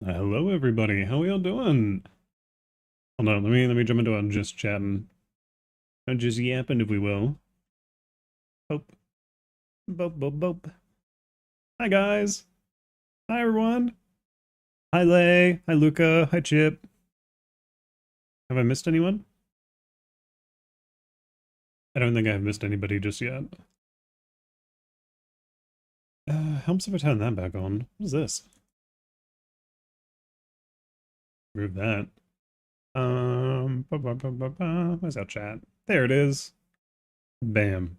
Hello everybody, how we all doing? Hold on, let me jump into just chatting. Just yapping if we will. Boop, boop, boop, boop. Hi guys. Hi everyone. Hi Lay. Hi Luca. Hi Chip. Have I missed anyone? I don't think I've missed anybody just yet. Helps if I turn that back on. What is this? Move that. Where's our chat? There it is. Bam.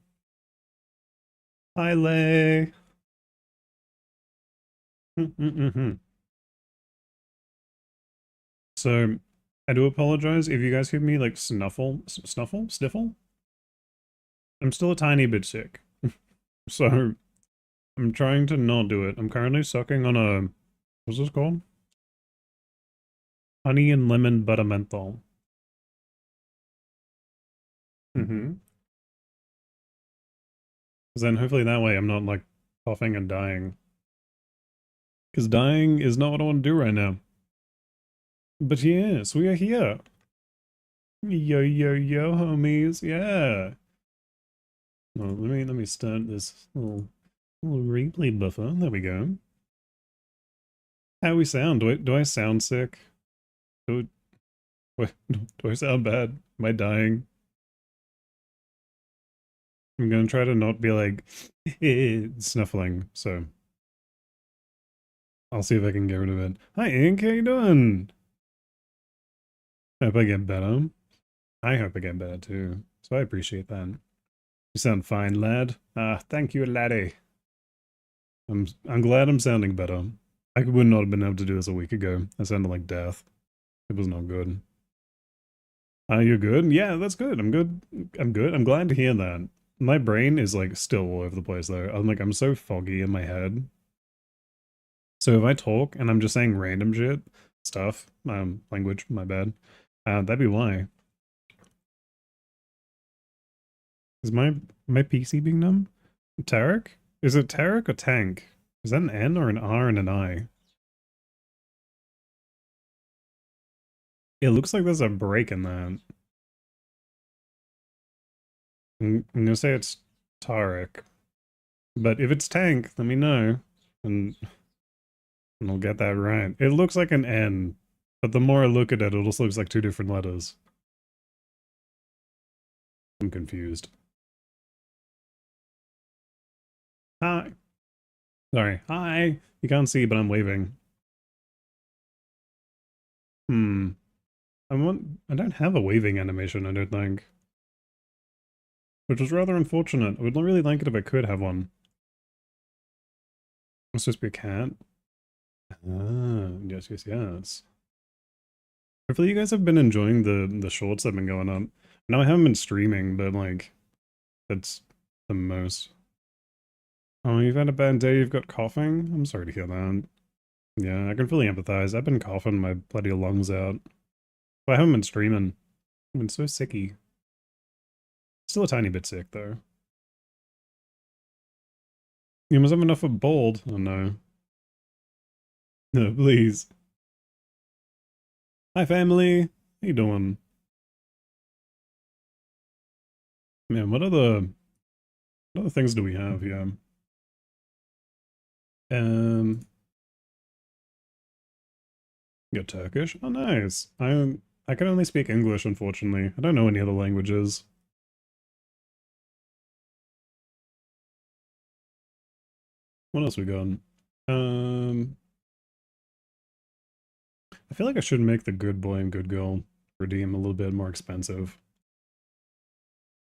Hi Lay. So, I do apologize if you guys hear me like sniffle. I'm still a tiny bit sick, so I'm trying to not do it. I'm currently sucking on a, what's this called? Honey and lemon butter menthol. Mm-hmm. Then hopefully that way I'm not like coughing and dying. Because dying is not what I want to do right now. But yes, we are here. Yo, yo, yo, homies, yeah. Well, let me start this little replay buffer. There we go. How we sound? Do I sound sick? Do, do I sound bad? Am I dying? I'm gonna try to not be like snuffling, so I'll see if I can get rid of it. Hi Ink, how you doing? Hope I get better. I hope I get better too, so I appreciate that. You sound fine, lad. Ah, thank you, laddie. I'm glad I'm sounding better. I would not have been able to do this a week ago. I sounded like death. It was not good. You're good? Yeah, that's good. I'm good. I'm good. I'm glad to hear that. My brain is like still all over the place though. I'm so foggy in my head. So if I talk and I'm just saying random stuff, language, my bad. That'd be why. Is my PC being numb? Tarek? Is it Tarek or Tank? Is that an N or an R and an I? It looks like there's a break in that. I'm gonna say it's Tarek. But if it's Tank, let me know. And I'll get that right. It looks like an N, but the more I look at it, it also looks like two different letters. I'm confused. Hi. Sorry. Hi. You can't see, but I'm waving. Hmm. I don't have a waving animation, I don't think. Which was rather unfortunate. I would not really like it if I could have one. It's supposed to be a cat. Ah, yes, yes, yes. Hopefully you guys have been enjoying the shorts that have been going up. Now I haven't been streaming, but like, that's the most. Oh, you've had a bad day, you've got coughing? I'm sorry to hear that. Yeah, I can fully empathize. I've been coughing my bloody lungs out. But I haven't been streaming. I've been so sicky. Still a tiny bit sick, though. You must have enough of bold. Oh no. No, please. Hi, family. How you doing? Man, what other things do we have here? Um, you're Turkish? Oh, nice. I can only speak English, unfortunately. I don't know any other languages. What else we got? Um, I feel like I should make the good boy and good girl redeem a little bit more expensive.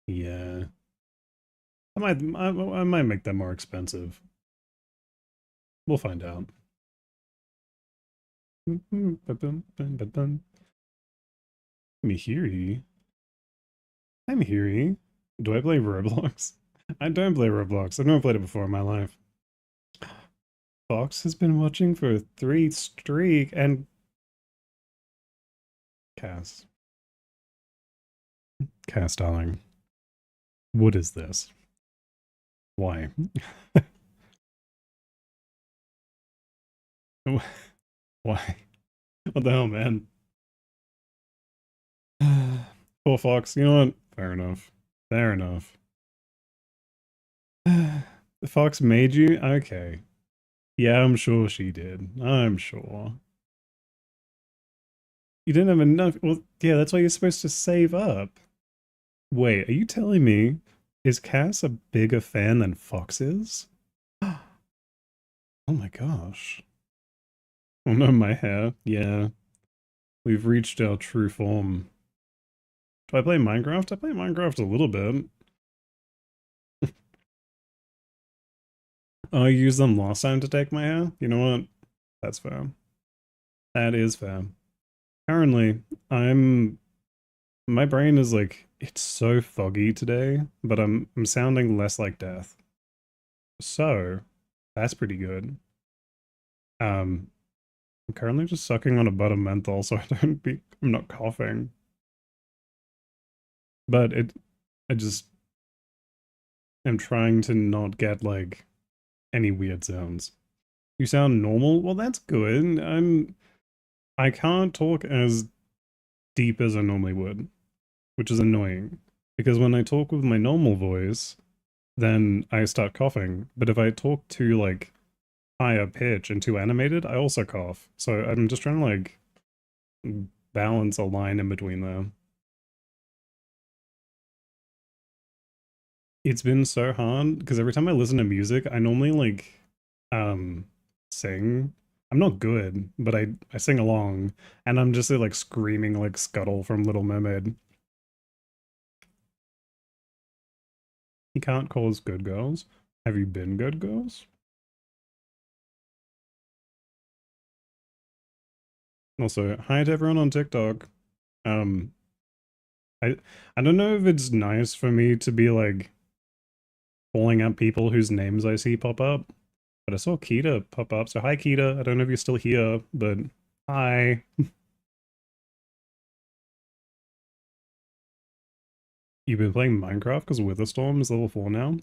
Yeah. I might make them more expensive. We'll find out. Mihiri? I'm Mihiri. Do I play Roblox? I don't play Roblox. I've never played it before in my life. Fox has been watching for 3 streak and Cass. Cass, darling. What is this? Why? Why? What the hell, man? Poor Fox. You know what? Fair enough. Fair enough. The Fox made you? Okay. Yeah, I'm sure she did. I'm sure. You didn't have enough. Well, yeah, that's why you're supposed to save up. Wait, are you telling me is Cass a bigger fan than Fox is? Oh my gosh. Oh no, my hair. Yeah, we've reached our true form. Do I play Minecraft? I play Minecraft a little bit. I used them last time to take my hair. You know what? That's fair. That is fair. Currently, I'm my brain is like it's so foggy today, but I'm sounding less like death. So that's pretty good. Um I'm currently just sucking on a butter menthol so I'm not coughing. But I just am trying to not get like any weird sounds. You sound normal? Well, that's good. I can't talk as deep as I normally would, which is annoying. Because when I talk with my normal voice, then I start coughing. But if I talk too like higher pitch and too animated, I also cough. So I'm just trying to like balance a line in between there. It's been so hard because every time I listen to music, I normally like um sing. I'm not good, but I sing along and I'm just like screaming like Scuttle from Little Mermaid. You can't call us good girls. Have you been good girls? Also, hi to everyone on TikTok. Um I I don't know if it's nice for me to be like calling out people whose names I see pop up, but I saw Kita pop up. So hi Kita. I don't know if you're still here, but hi. You've been playing Minecraft because Witherstorm is level 4 now?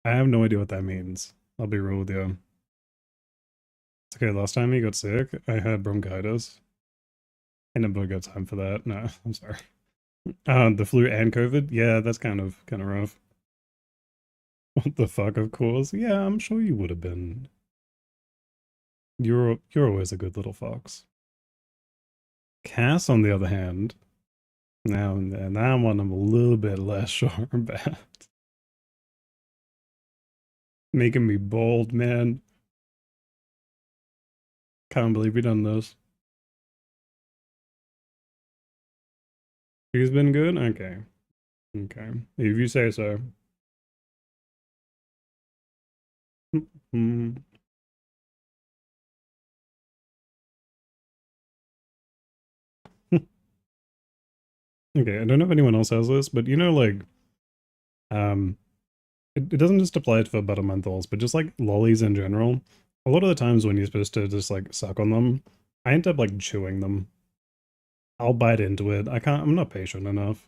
I have no idea what that means. I'll be real with you. It's okay, last time you got sick, I had bronchitis. I never got time for that. No, I'm sorry. The flu and COVID? Yeah, that's kind of rough. What the fuck, of course. Yeah, I'm sure you would have been. You're always a good little fox. Cass, on the other hand, now and then, that one I'm a little bit less sure about. Making me bold, man. Can't believe we done this. He's been good? Okay. Okay. If you say so. Mm. Okay, I don't know if anyone else has this, but you know, like, um, it doesn't just apply for butter menthols, but just like lollies in general. A lot of the times when you're supposed to just like suck on them, I end up like chewing them. I'll bite into it. I'm not patient enough.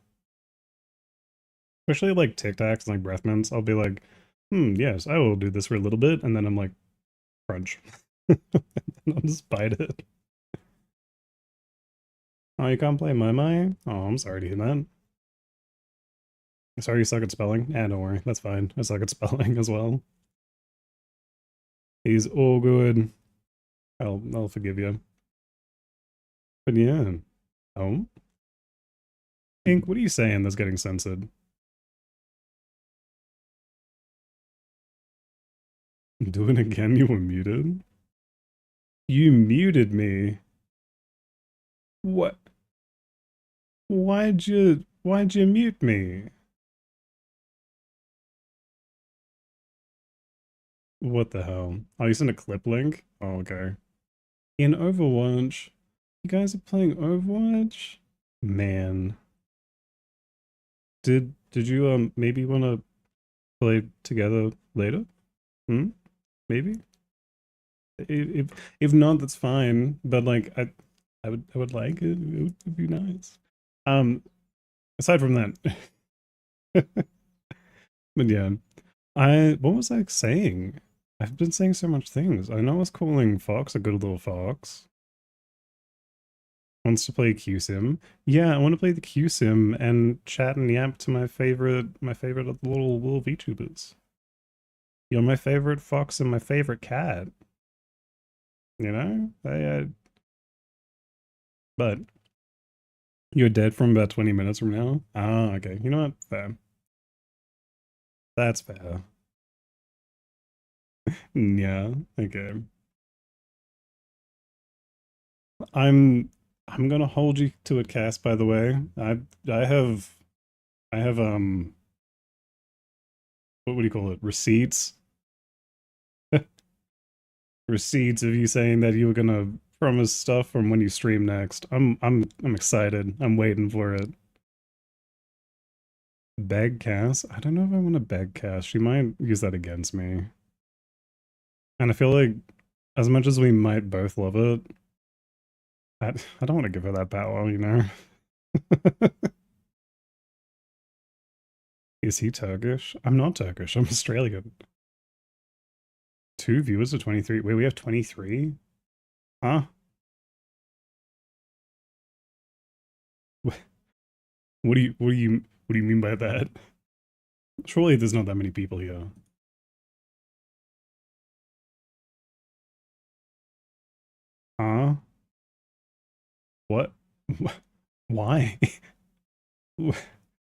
Especially like Tic Tacs and like breath mints. I'll be like, yes, I will do this for a little bit, and then I'm like, crunch. I'll just bite it. Oh, you can't play my my? Oh, I'm sorry to hear that. Sorry you suck at spelling? Yeah, don't worry. That's fine. I suck at spelling as well. He's all good. I'll forgive you. But yeah. Oh? Ink, what are you saying that's getting censored? Do it again, you were muted? You muted me. What? Why'd you mute me? What the hell? Oh, you sent a clip link? Oh, okay. In Overwatch? You guys are playing Overwatch? Man. Did you maybe wanna play together later? Hmm? Maybe? If not, that's fine. But like I would like it. It would be nice. Um aside from that. But yeah. What was I saying? I've been saying so much things. I know I was calling Fox a good little fox. Wants to play QSim. Yeah, I want to play the QSim and chat and yap to my favorite of the little VTubers. You're my favorite fox and my favorite cat. You know? But you're dead from about 20 minutes from now? Ah, okay. You know what? Fair. That's fair. Yeah, okay. I'm I'm gonna hold you to it, Cass, by the way. I have I have what would you call it? Receipts? Receipts of you saying that you were gonna promise stuff from when you stream next. I'm excited. I'm waiting for it. Beg Cass? I don't know if I want to beg Cass. She might use that against me. And I feel like as much as we might both love it, I don't want to give her that power, you know? Is he Turkish? I'm not Turkish. I'm Australian. 2 viewers to 23. Wait, we have 23? Huh? What do you mean by that? Surely there's not that many people here. Huh? What? Why?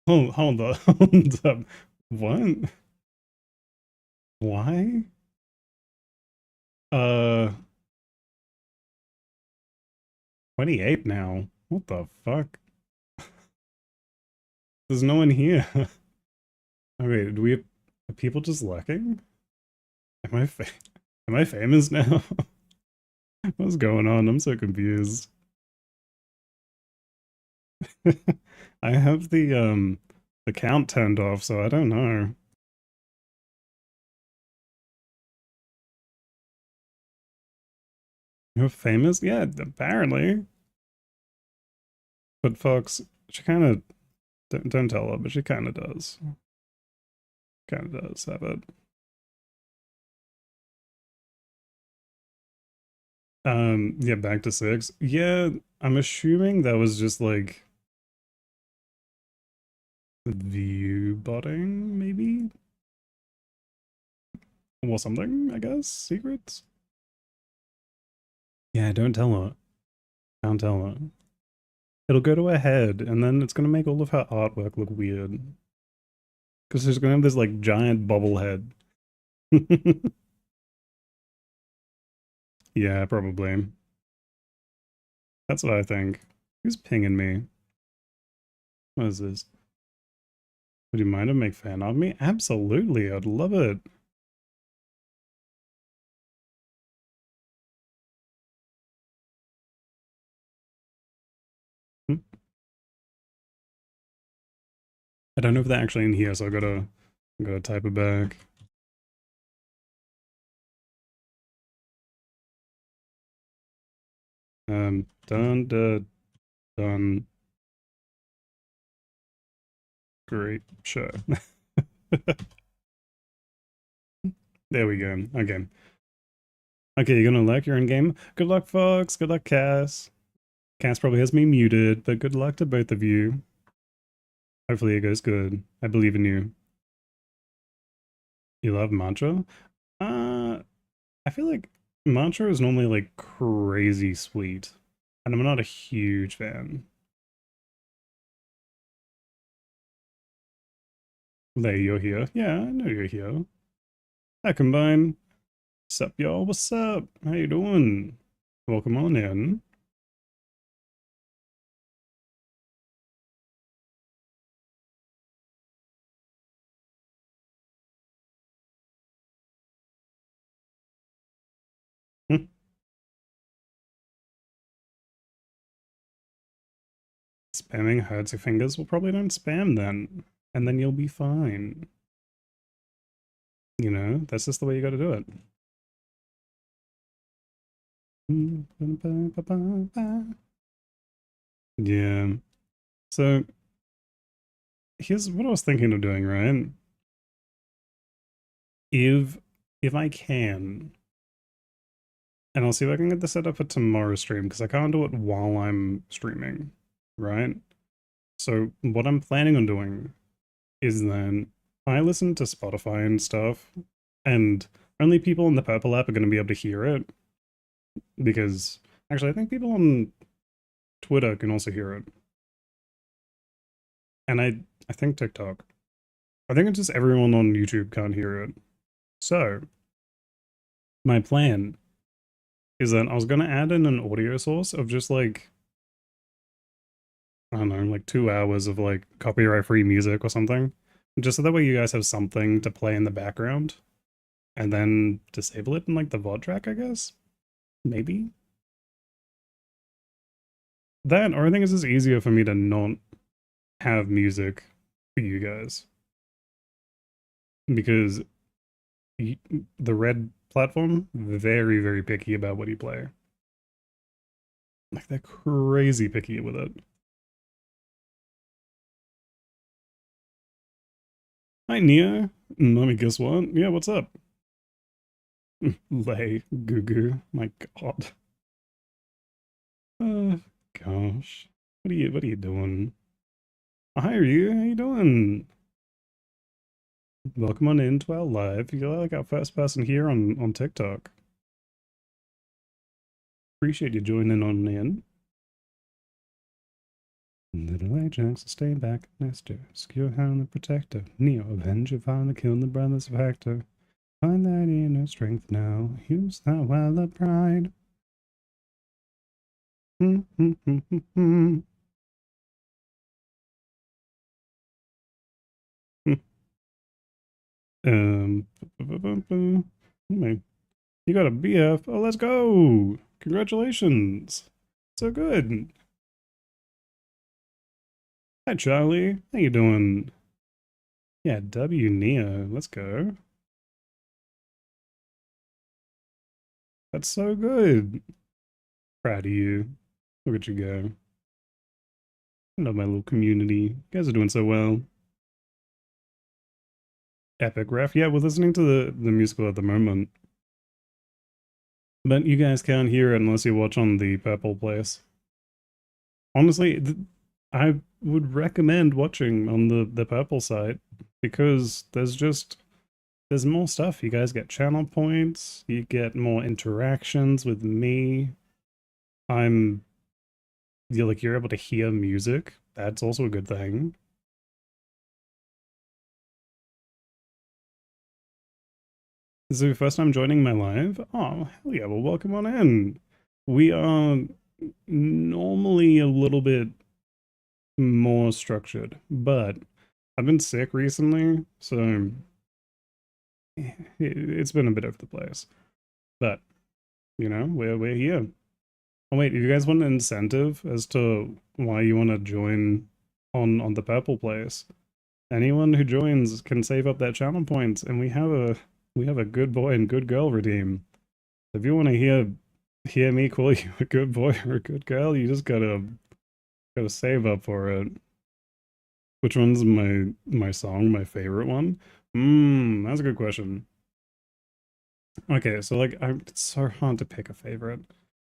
Hold on. Hold up. What? Why? Uh, 28 now. What the fuck? There's no one here. Okay, are people just lurking? Am I fa am I famous now? What's going on? I'm so confused. I have the count turned off, so I don't know. You're famous? Yeah, apparently. But Fox, she kind of don't tell her, but she kind of does. Kind of does have it. Yeah, back to 6. Yeah, I'm assuming that was just like view botting, maybe? Or something, I guess? Secrets? Yeah, don't tell her. Don't tell her. It'll go to her head, and then it's gonna make all of her artwork look weird. Because she's gonna have this like giant bubble head. Yeah, probably. That's what I think. Who's pinging me? What is this? Would you mind to make fan of me? Absolutely, I'd love it. Hmm. I don't know if they're actually in here, so I gotta type it back. Done. Great show. There we go. Okay. Okay, you're gonna like your in game. Good luck, Fox. Good luck, Cass. Cass probably has me muted, but good luck to both of you. Hopefully it goes good. I believe in you. You love Mantra? I feel like Mantra is normally like crazy sweet, and I'm not a huge fan. There, you're here. Yeah, I know you're here. Hi, Combine. Sup, y'all? What's up? How you doing? Welcome on in. Hmm. Spamming hurts your fingers? Well, probably don't spam then, and then you'll be fine. You know, that's just the way you gotta do it. Yeah. So, here's what I was thinking of doing, right? If I can, And I'll see if I can get this set up for tomorrow's stream, because I can't do it while I'm streaming, right? So what I'm planning on doing is then I listen to Spotify and stuff, and only people in the Purple app are going to be able to hear it, because actually I think people on Twitter can also hear it. And I think TikTok. I think it's just everyone on YouTube can't hear it. So my plan is that I was going to add in an audio source of just like, I don't know, like 2 hours of like copyright free music or something. Just so that way you guys have something to play in the background. And then disable it in like the VOD track, I guess? Maybe? That, or I think it's just easier for me to not have music for you guys. Because the red platform, very, very picky about what you play. Like, they're crazy picky with it. Hi, Nia. Let me guess what? Yeah, what's up? Lay, goo goo. My god. Uh, gosh. What are you doing? Hi, are you? How you doing? Welcome on into our live. You're like our first person here on TikTok. Appreciate you joining on in. Little Ajax will stay back, Nestor. Skewer hound the protector. Neo, avenger, finally killing the brothers of Hector. Find that inner strength now. Use that well of pride. um, you got a BF. Oh, let's go! Congratulations! So good. Hi, Charlie. How you doing? Yeah, W Neo. Let's go. That's so good. Proud of you. Look at you go. I love my little community. You guys are doing so well. Epic ref. Yeah, we're listening to the musical at the moment. But you guys can't hear it unless you watch on the Purple Place. Honestly, I would recommend watching on the Purple site, because there's more stuff. You guys get channel points, you get more interactions with me. You're able to hear music. That's also a good thing. This is your first time joining my live? Oh, hell yeah, well, welcome on in. We are normally a little bit more structured, but I've been sick recently, so it's been a bit of the place. But, you know, we're here. Oh wait, if you guys want an incentive as to why you want to join on the Purple Place, anyone who joins can save up that channel points, and we have a good boy and good girl redeem. If you want to hear me call you a good boy or a good girl, you just gotta save up for it. Which one's my song, my favorite one? That's a good question. Okay, so like it's so hard to pick a favorite.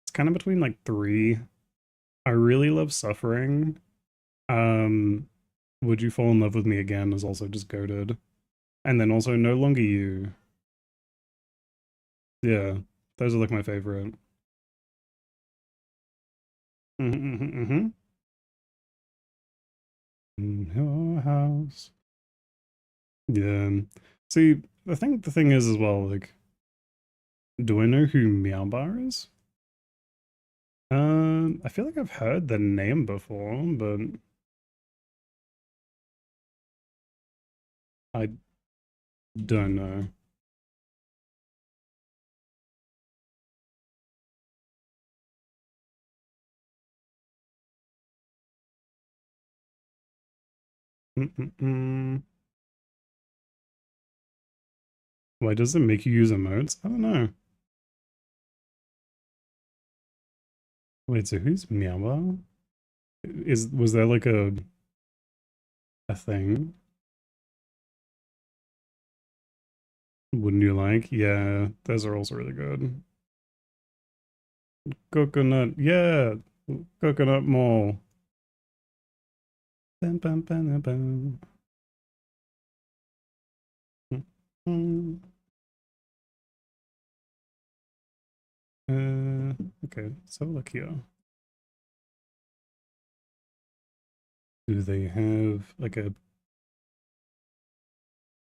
It's kind of between like three. I really love Suffering. Um, Would You Fall in Love with Me Again is also just goated. And then also No Longer You. Yeah, those are like my favorite. In your house. Yeah. See, the thing is as well, like, do I know who Meow Bar is? I feel like I've heard the name before, but I don't know. Mm-mm-mm. Why does it make you use emotes? I don't know. Wait, so who's Meow Bar? Was there like a thing? Wouldn't you like? Yeah, those are also really good. Coconut, yeah. Coconut Mall. Bam, bam, bam, bam. Mm, okay, so look here. Do they have like a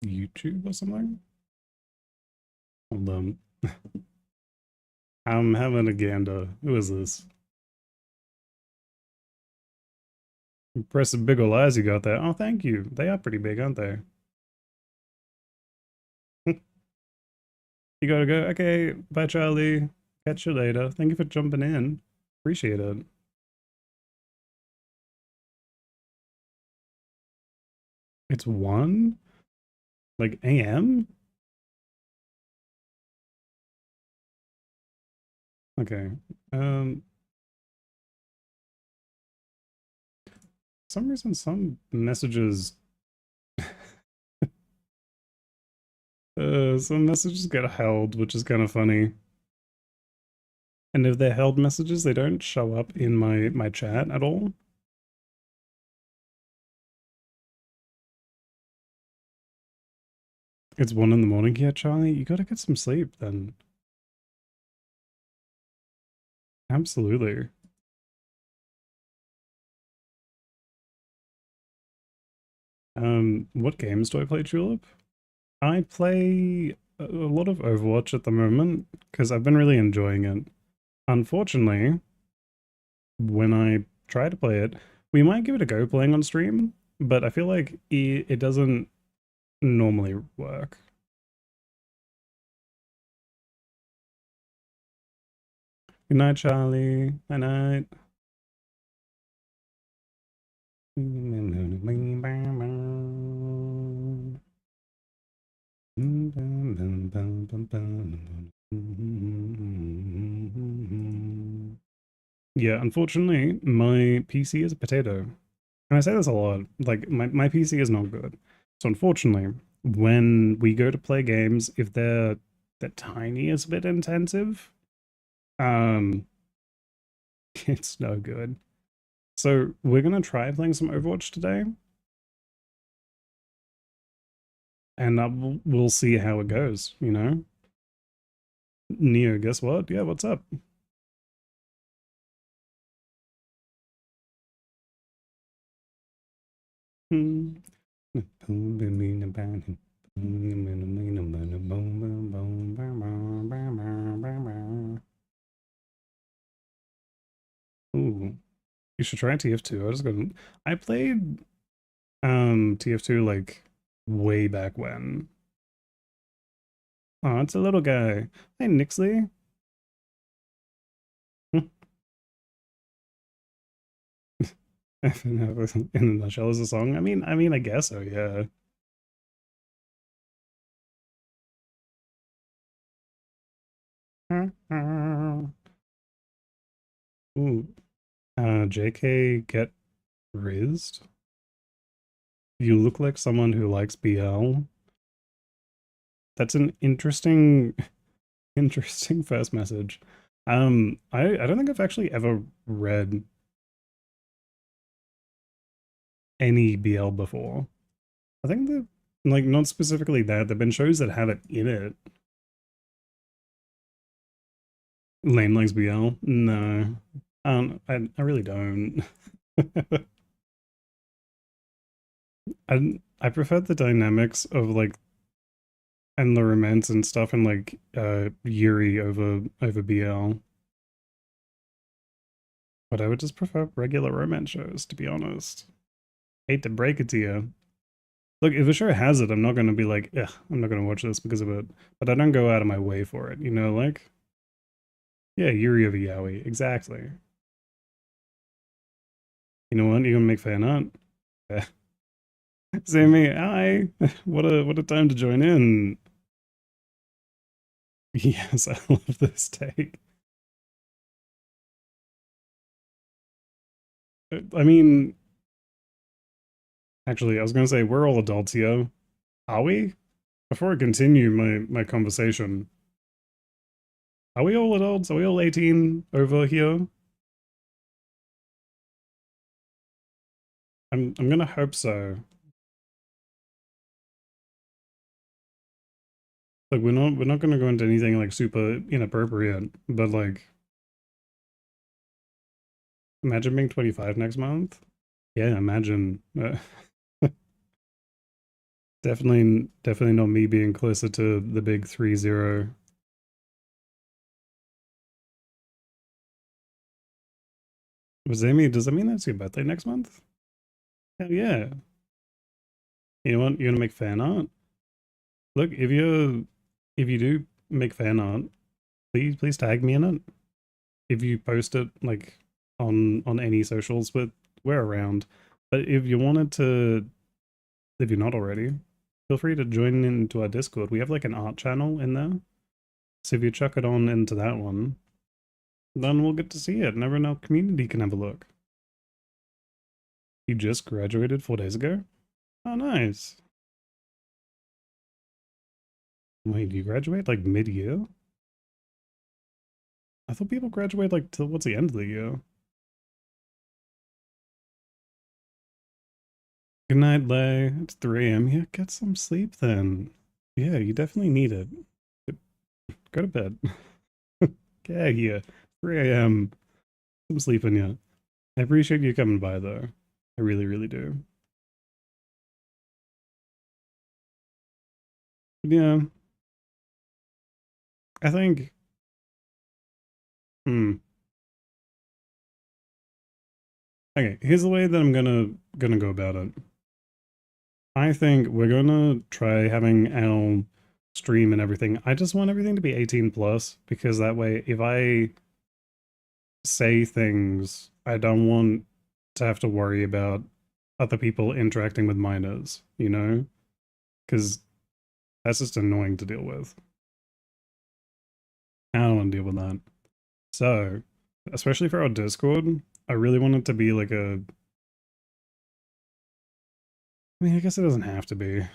YouTube or something? Hold on. I'm having a gander. Who is this? Impressive big ol' eyes you got there. Oh, thank you. They are pretty big, aren't they? You gotta go. Okay, bye, Charlie. Catch you later. Thank you for jumping in. Appreciate it. It's 1? Like AM? Okay. For some reason some messages some messages get held, which is kind of funny. And if they're held messages, they don't show up in my chat at all. It's 1 in the morning here, Charlie. You gotta get some sleep then. Absolutely. What games do I play, Julep? I play a lot of Overwatch at the moment because I've been really enjoying it. Unfortunately, when I try to play it, we might give it a go playing on stream, but I feel like it doesn't normally work. Good night, Charlie. Night night. Yeah, unfortunately, my PC is a potato. And I say this a lot, like, my PC is not good. So unfortunately, when we go to play games, if they're the tiniest bit intensive, um, it's no good. So we're gonna try playing some Overwatch today, and we'll see how it goes, you know? Neo, guess what? Yeah, what's up? Hmm. Ooh, you should try TF2. I played TF2 like way back when. Oh, it's a little guy. Hey, Nixley. In a nutshell is a song. I guess so, yeah. Ooh, JK get rizzed. You look like someone who likes BL. That's an interesting, interesting first message. I don't think I've actually ever read any BL before. I think that, like, not specifically that. There've been shows that have it in it. Lane likes BL? No. I really don't. I prefer the dynamics of like and the romance and stuff and like Yuri over BL. But I would just prefer regular romance shows, to be honest. Hate to break it to you. Look, if a show has it, I'm not gonna be like, ugh, I'm not gonna watch this because of it. But I don't go out of my way for it, you know, like yeah, Yuri over Yaoi, exactly. You know what? You gonna make fan art? Yeah. Sammy, hi. What a time to join in. Yes, I love this take. I mean, actually, I was gonna say we're all adults here. Are we? Before I continue my conversation, Are we all adults? Are we all 18 over here? I'm gonna hope so. Like we're not gonna go into anything like super inappropriate, but like imagine being 25 next month. Yeah, imagine. Definitely not me being closer to the big 30. Was Amy, does that mean that's your birthday next month? Hell yeah. You know what? You're gonna make fan art? Look, if you do make fan art, please tag me in it. If you post it like on any socials, but we're around. But if you're not already, feel free to join into our Discord. We have like an art channel in there. So if you chuck it on into that one, then we'll get to see it and everyone in our community can have a look. You just graduated 4 days ago? Oh, nice. Wait, you graduate like mid-year? I thought people graduate like till what's the end of the year? Good night, Lay. It's 3 a.m. Yeah, get some sleep then. Yeah, you definitely need it. Go to bed. Get out of here. 3 a.m. Some sleep in you. I appreciate you coming by though. I really, really do. Yeah, I think. Hmm. Okay, here's the way that I'm gonna go about it. I think we're gonna try having our stream and everything. I just want everything to be 18 plus because that way, if I say things, I don't want to have to worry about other people interacting with minors, you know? Because that's just annoying to deal with. I don't want to deal with that. So, especially for our Discord, I really want it to be like a. I mean, I guess it doesn't have to be.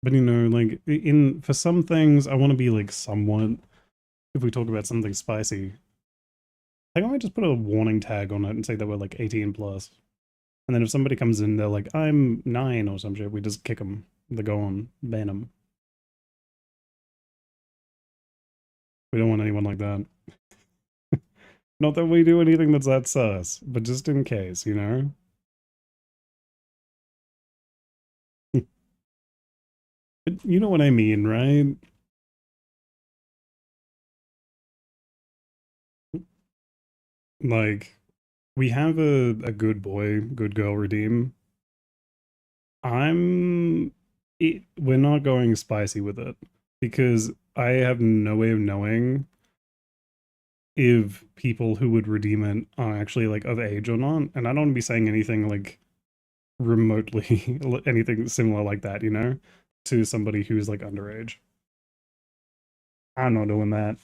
But you know, like in for some things, I want to be like somewhat. If we talk about something spicy, I think I might just put a warning tag on it and say that we're like 18 plus. And then if somebody comes in, they're like, "I'm 9" or some shit, we just kick them. They go on, ban them. We don't want anyone like that. Not that we do anything that's that sus, but just in case, you know. But you know what I mean, right? Like, we have a good boy, good girl redeem. We're not going spicy with it because I have no way of knowing if people who would redeem it are actually like of age or not. And I don't want to be saying anything like remotely anything similar like that, you know, to somebody who's like underage. I'm not doing that.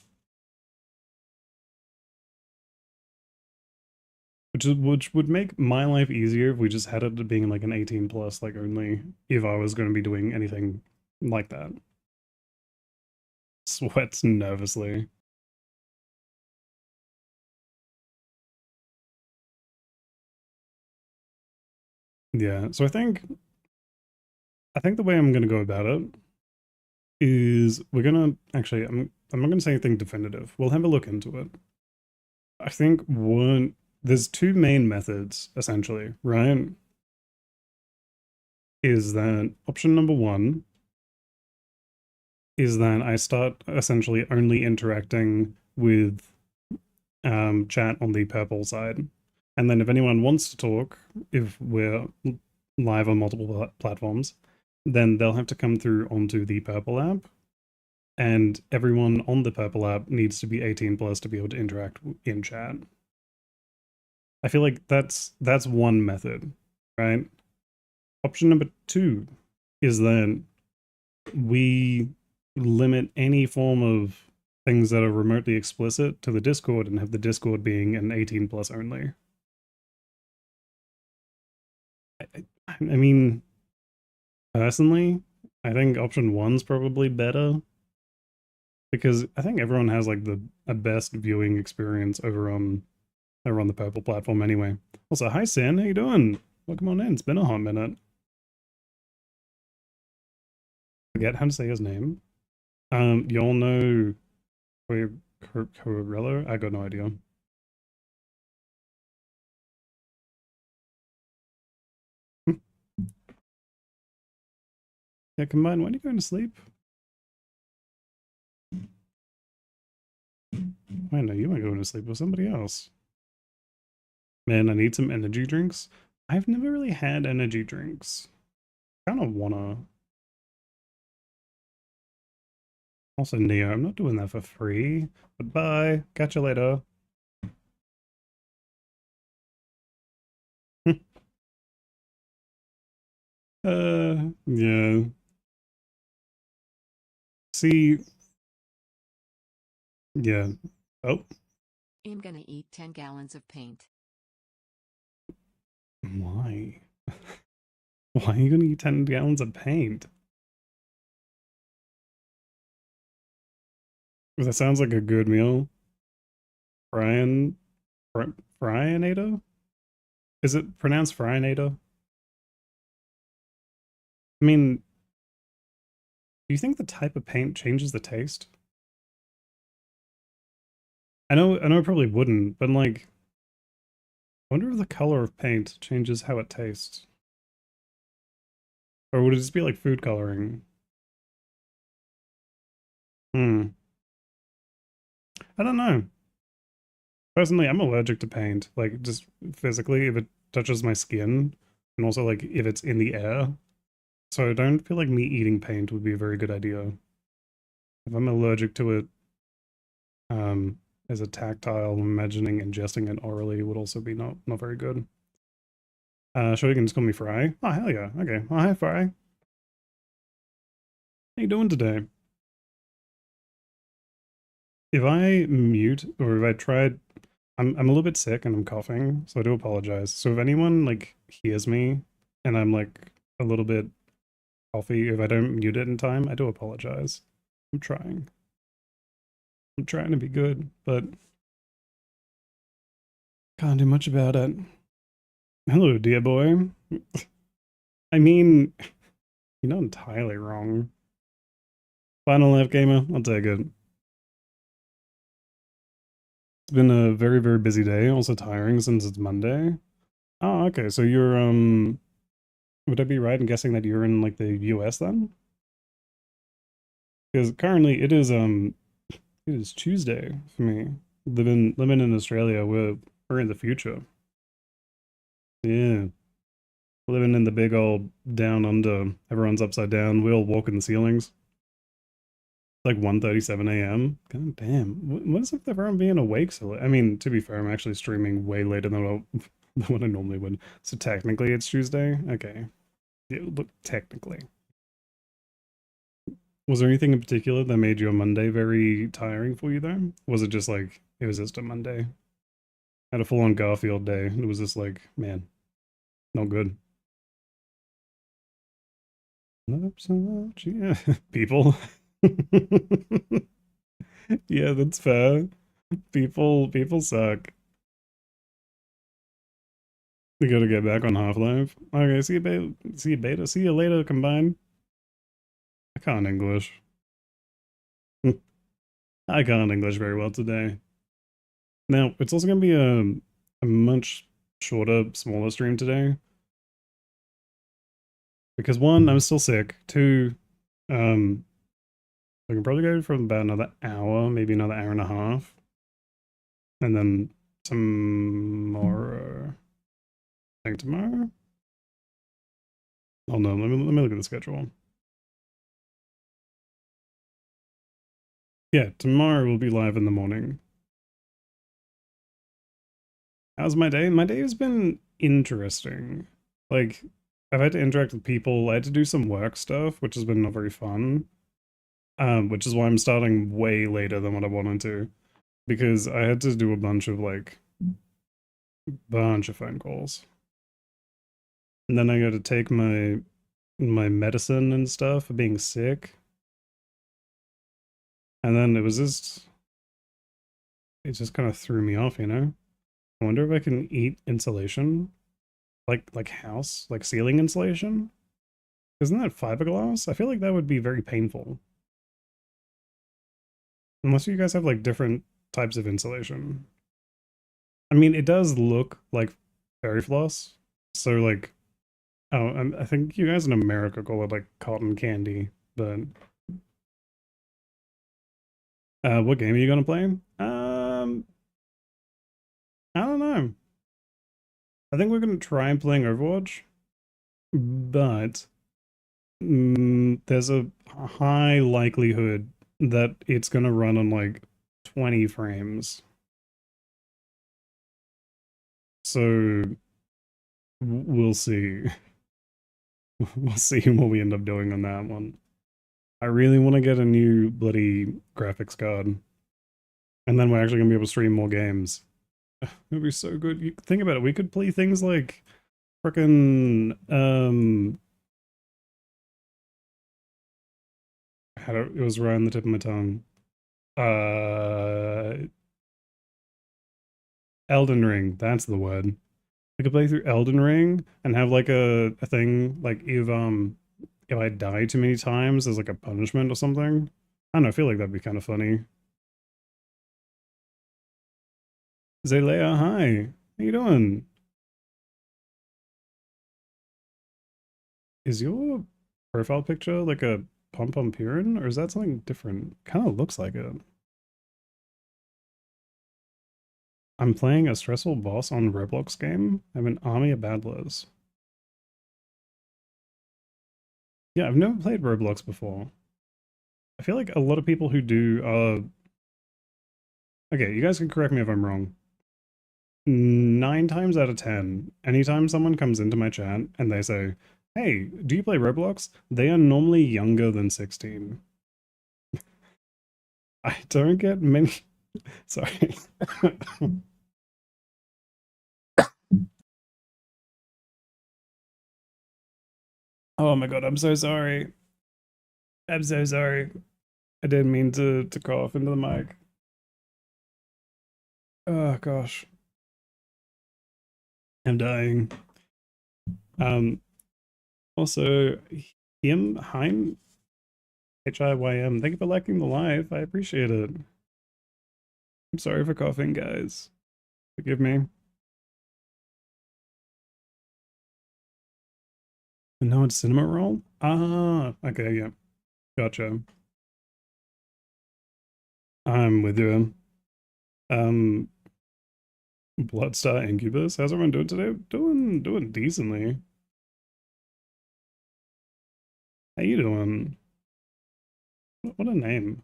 Which would make my life easier if we just had it being like an 18 plus, like only if I was going to be doing anything like that. Sweats nervously. Yeah, so I think the way I'm gonna go about it is we're gonna actually I'm not gonna say anything definitive. We'll have a look into it. I think there's two main methods essentially, right? Is that option number one is that I start essentially only interacting with chat on the purple side. And then if anyone wants to talk, if we're live on multiple platforms, then they'll have to come through onto the purple app. And everyone on the purple app needs to be 18 plus to be able to interact in chat. I feel like that's one method, right? Option number two is that we limit any form of things that are remotely explicit to the Discord and have the Discord being an 18 plus only. I mean, personally, I think option one's probably better because I think everyone has like the a best viewing experience over on the purple platform anyway. Also, hi Sin, how you doing? Welcome on in. It's been a hot minute. Forget how to say his name. Y'all know Corello? I got no idea. Yeah, Combine, when are you going to sleep? I know you might go to sleep with somebody else. Man, I need some energy drinks. I've never really had energy drinks. Kind of wanna. Also, Neo, I'm not doing that for free. But bye. Catch you later. Yeah. See, yeah. Oh, I'm gonna eat 10 gallons of paint. why? Why are you gonna eat 10 gallons of paint? That sounds like a good meal. Brian, Fryinator? Is it pronounced Fryinator? I mean, do you think the type of paint changes the taste? I know it probably wouldn't, but like, I wonder if the color of paint changes how it tastes. Or would it just be like food coloring? Hmm. I don't know. Personally, I'm allergic to paint. Like, just physically, if it touches my skin, and also like if it's in the air. So I don't feel like me eating paint would be a very good idea. If I'm allergic to it, as a tactile, I'm imagining ingesting it orally would also be not very good. Sure, you can just call me Fry. Oh hell yeah. Okay. Oh hi Fry. How you doing today? If I mute or if I tried, I'm a little bit sick and I'm coughing, so I do apologize. So if anyone like hears me and I'm like a little bit coffee, if I don't mute it in time, I do apologize. I'm trying. I'm trying to be good, but can't do much about it. Hello, dear boy. I mean, you're not entirely wrong. Final life gamer, I'll take it. It's been a very, very busy day, also tiring since it's Monday. Oh, okay, so you're, would I be right in guessing that you're in, like, the US then? Because currently it is Tuesday for me. Living in Australia, we're in the future. Yeah. Living in the big old down under, everyone's upside down, we all walk in the ceilings. Like 1:37 a.m. God damn. What is up with everyone being awake so late? I mean, to be fair, I'm actually streaming way later than what I normally would. So technically it's Tuesday? Okay. Yeah, look, technically. Was there anything in particular that made your Monday very tiring for you though? Was it just like, it was just a Monday? I had a full on Garfield day. It was just like, man, no good. Yeah. People. Yeah, that's fair. People suck. We gotta get back on Half-Life. Okay, see you, beta. See you, beta. See you later, Combine. I can't English. I can't English very well today. Now, it's also gonna be a much shorter, smaller stream today. Because one, I'm still sick. Two, um, I can probably go for about another hour, maybe another hour and a half. And then tomorrow. I think tomorrow? Oh no, let me look at the schedule. Yeah, tomorrow will be live in the morning. How's my day? My day has been interesting. Like, I've had to interact with people. I had to do some work stuff, which has been not very fun. Which is why I'm starting way later than what I wanted to, because I had to do a bunch of phone calls, and then I got to take my medicine and stuff for being sick. And then it just kind of threw me off, you know? I wonder if I can eat insulation, like house, like ceiling insulation. Isn't that fiberglass? I feel like that would be very painful. Unless you guys have like different types of insulation. I mean, it does look like fairy floss. So like, oh, I think you guys in America call it like cotton candy. But what game are you gonna play? I don't know. I think we're gonna try playing Overwatch, but there's a high likelihood that it's gonna run on like 20 frames. So we'll see. We'll see what we end up doing on that one. I really want to get a new bloody graphics card. And then we're actually going to be able to stream more games. It'd be so good. You think about it. We could play things like frickin' it was right on the tip of my tongue. Uh Elden Ring, that's the word. We could play through Elden Ring and have like a thing like if I die too many times as like a punishment or something. I don't know, I feel like that'd be kind of funny. Zalea, hi. How you doing? Is your profile picture like a pom-pom or is that something different? Kind of looks like it. I'm playing a stressful boss on Roblox game. I have an army of battlers. Yeah, I've never played Roblox before. I feel like a lot of people who do okay, you guys can correct me if I'm wrong. 9 times out of 10, anytime someone comes into my chat and they say, "Hey, do you play Roblox?" They are normally younger than 16. I don't get many. Sorry. Oh my god, I'm so sorry. I'm so sorry. I didn't mean to cough into the mic. Oh gosh. I'm dying. Um Also Heim HIYM, thank you for liking the live. I appreciate it. I'm sorry for coughing, guys. Forgive me. And now it's cinema roll? Ah, okay, yeah. Gotcha. I'm with you. Um Bloodstar Incubus. How's everyone doing today? Doing decently. How you doing? What a name.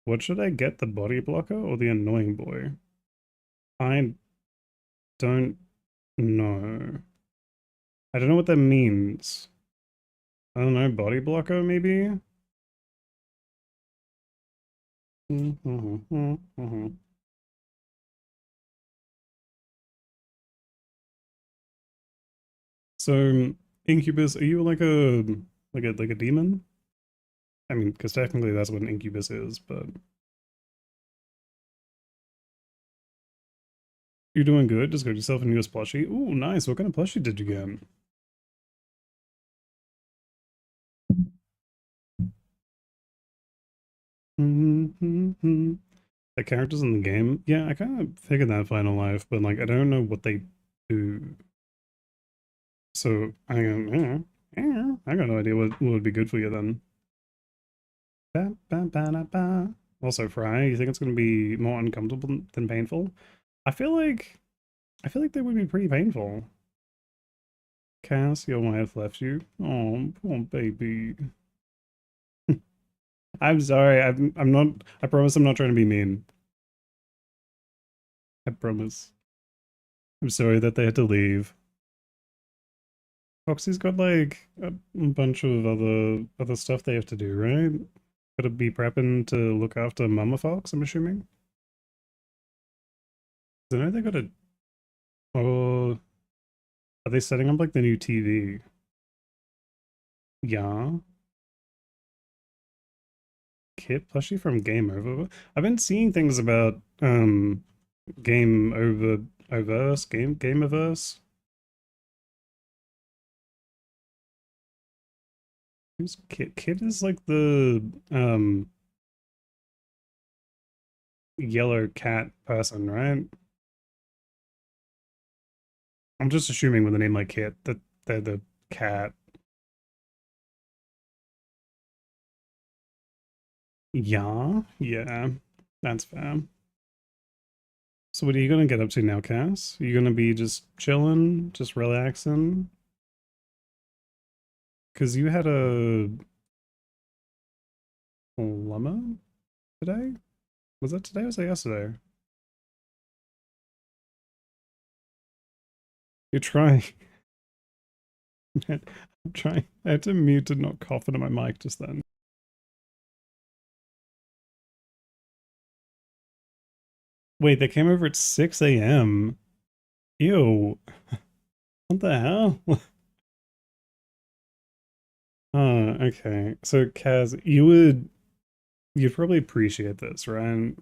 What should I get, the body blocker or the annoying boy? I don't know. I don't know what that means. I don't know, body blocker maybe? So, Incubus, are you like a demon? I mean, because technically that's what an incubus is, but you're doing good. Just got yourself a newest plushie. Ooh, nice. What kind of plushie did you get? The characters in the game, yeah, I kind of figured that Final Life, but like I don't know what they do. So I go, I got no idea what would be good for you then. Also, Fry, you think it's going to be more uncomfortable than painful? I feel like they would be pretty painful. Cass, your wife left you. Oh, poor baby. I'm sorry. I'm not. I promise I'm not trying to be mean. I promise. I'm sorry that they had to leave. Foxy's got like a bunch of other stuff they have to do, right? Gotta be prepping to look after Mama Fox, I'm assuming. I know they gotta. Oh, Are they setting up like the new TV? Yeah. Kit plushie from Game Over. I've been seeing things about Game Over Oververse, Gameverse. Who's Kit? Kit is like the yellow cat person, right? I'm just assuming with a name like Kit that they're the cat. Yeah, yeah, that's fair. So what are you gonna get up to now, Cass? You gonna be just chilling, just relaxing? Cause you had a llama today? Was that today or was that yesterday? You're trying. I'm trying. I had to mute to not cough into my mic just then. Wait, they came over at 6 a.m. Ew. What the hell? Oh, okay. So Kaz, you'd probably appreciate this, right?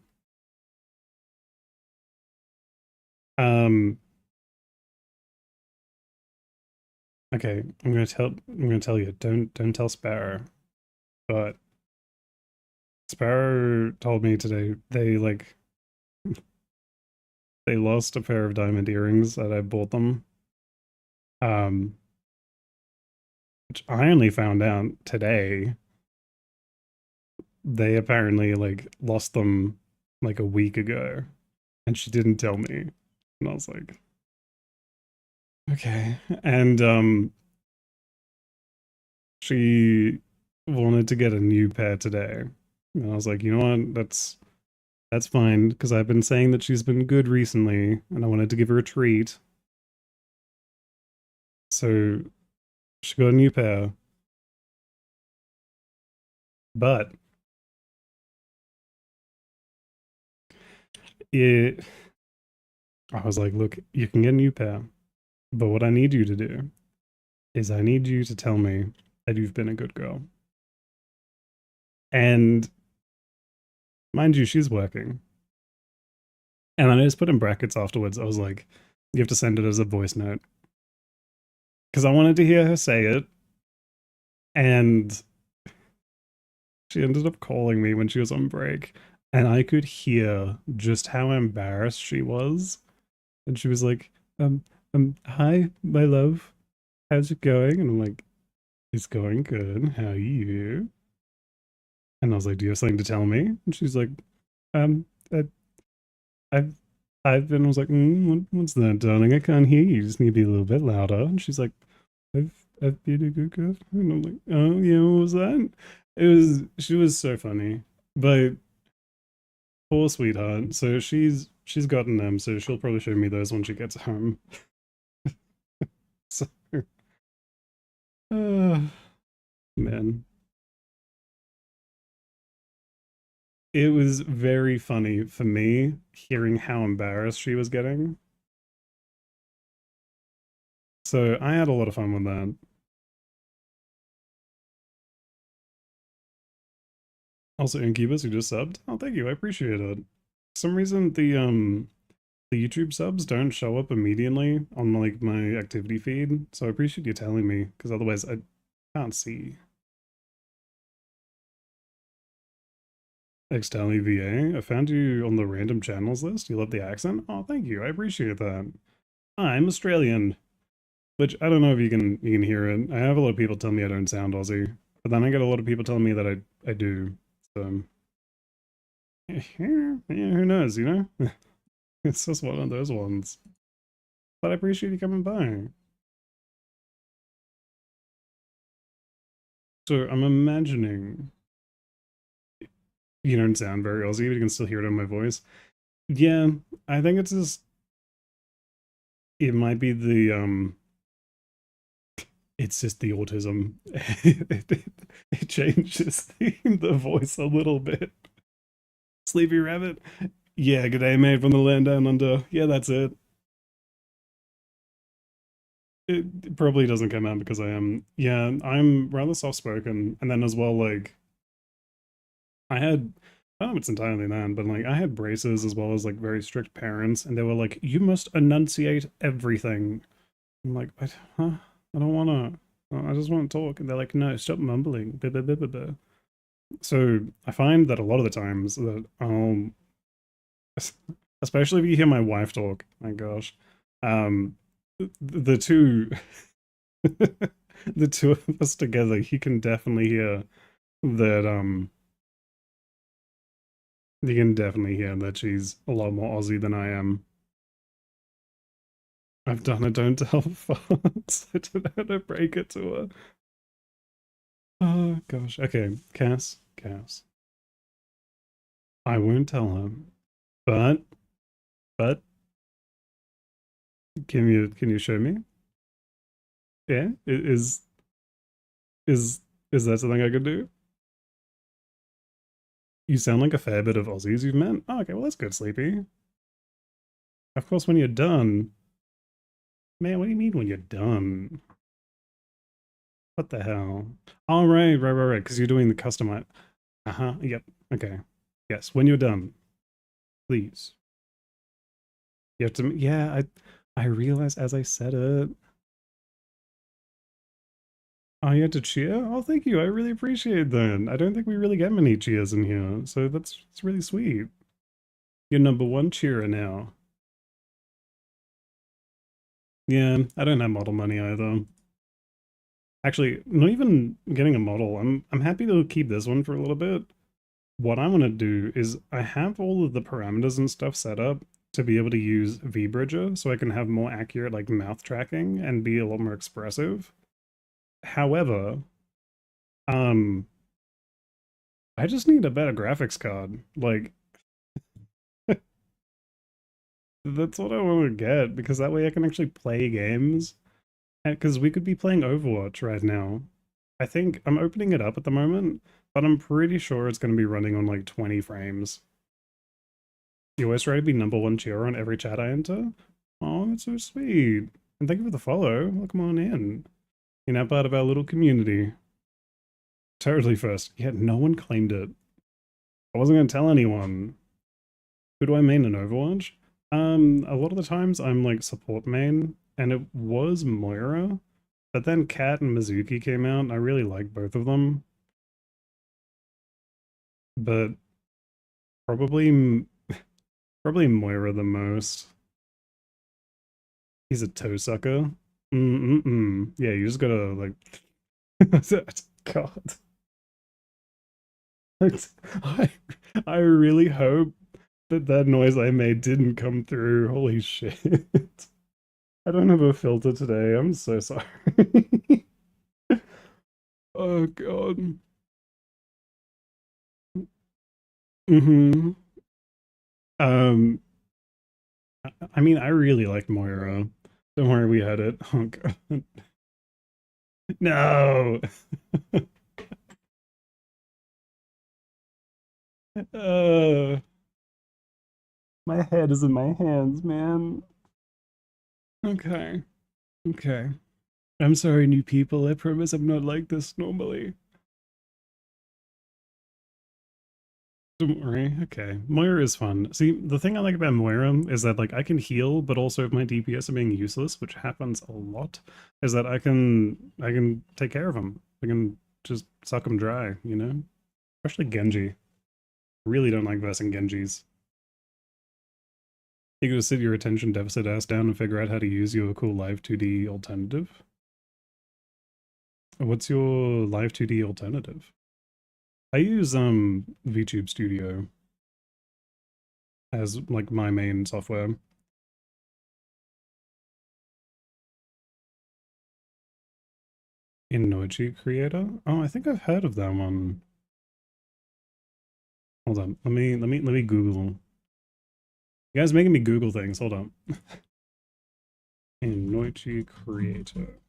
Um, okay, I'm gonna tell you, don't tell Sparrow. But Sparrow told me today they lost a pair of diamond earrings that I bought them. Um, which I only found out today. They apparently like lost them like a week ago, and she didn't tell me. And I was like, okay. And she wanted to get a new pair today. And I was like, you know what? That's fine because I've been saying that she's been good recently, and I wanted to give her a treat. So she got a new pair, but it. I was like, look, you can get a new pair, but what I need you to do is I need you to tell me that you've been a good girl. And mind you, she's working. And I just put in brackets afterwards. I was like, you have to send it as a voice note. Because I wanted to hear her say it. And she ended up calling me when she was on break. And I could hear just how embarrassed she was. And she was like, hi, my love. How's it going? And I'm like, it's going good. How are you? And I was like, do you have something to tell me? And she's like, um, I, I've I was like, what's that, darling? I can't hear you. You just need to be a little bit louder. And she's like, I've I've been a good girl. And I'm like, oh yeah, what was that? She was so funny. But poor sweetheart. So she's gotten them, so she'll probably show me those when she gets home. So uh, man. It was very funny for me hearing how embarrassed she was getting. So I had a lot of fun with that. Also, Incubus, who just subbed. Oh, thank you. I appreciate it. For some reason, the YouTube subs don't show up immediately on like my activity feed, so I appreciate you telling me because otherwise I can't see. Extally VA, I found you on the random channels list. You love the accent. Oh, thank you. I appreciate that. I'm Australian, which I don't know if you can hear it. I have a lot of people tell me I don't sound Aussie, but then I get a lot of people telling me that I do. So yeah, who knows? You know. It's just one of those ones. But I appreciate you coming by. So I'm imagining you don't sound very Aussie, but you can still hear it in my voice. Yeah, I think it's just it might be the it's just the autism. It changes the voice a little bit. Sleepy Rabbit. Yeah, good day, mate, from the land down under. Yeah, that's it. it probably doesn't come out because I am, yeah, I'm rather soft spoken, and then as well, like I had, I don't know if it's entirely that, but like I had braces as well as like very strict parents, and they were like, "You must enunciate everything." I'm like, huh? I don't want to. I just want to talk, and they're like, "No, stop mumbling." Blah, blah, blah, blah, blah. So I find that a lot of the times that especially if you hear my wife talk, my gosh, um, the two, the two of us together, you can definitely hear that you can definitely hear that she's a lot more Aussie than I am. I've done a don't tell farts. I don't know how to break it to her. Oh gosh. Okay, Cass. I won't tell her. But but can you show me? Yeah? Is is that something I could do? You sound like a fair bit of Aussies you've met. Oh, okay, well that's good, Sleepy. Of course when you're done. Man, what do you mean when you're done? What the hell? Oh right, because you're doing the customize. Uh-huh. Yep. Okay. Yes, when you're done, please. You have to, yeah, I realized as I said it. Oh, you had to cheer? Oh, thank you. I really appreciate that. I don't think we really get many cheers in here, so that's really sweet. You're number one cheerer now. Yeah, I don't have model money either. Actually, not even getting a model. I'm happy to keep this one for a little bit. What I want to do is I have all of the parameters and stuff set up to be able to use VBridger so I can have more accurate like mouth tracking and be a lot more expressive. However, um I just need a better graphics card. Like that's what I want to get because that way I can actually play games. Because we could be playing Overwatch right now. I think I'm opening it up at the moment, but I'm pretty sure it's going to be running on like 20 frames. You always try to be number one cheerer on every chat I enter. Oh, that's so sweet. And thank you for the follow. Welcome on in. You're now part of our little community. Totally first. Yet no one claimed it. I wasn't going to tell anyone. Who do I main in Overwatch? A lot of the times I'm like support main, and it was Moira, but then Kat and Mizuki came out, and I really like both of them. But probably, probably Moira the most. He's a toe sucker. Mm-mm-mm. Yeah, you just gotta like. God, I, I really hope that that noise I made didn't come through. Holy shit! I don't have a filter today. I'm so sorry. Oh god. Mm-hmm. Um, I mean, I really like Moira. Don't worry, we had it. Oh god. No. Uh, my head is in my hands, man. Okay. Okay. I'm sorry, new people. I promise I'm not like this normally. Don't worry. Okay. Moira is fun. See, the thing I like about Moira is that like I can heal, but also if my DPS are being useless, which happens a lot, is that I can take care of them. I can just suck them dry, you know? Especially Genji. Really don't like versing Genjis. You gotta sit your attention deficit ass down and figure out how to use your cool live 2D alternative. What's your live 2D alternative? I use VTube Studio as like my main software. Inoji Creator? Oh, I think I've heard of that one. Hold on. Let me Google. You guys making me Google things. Hold on. Inoji Creator.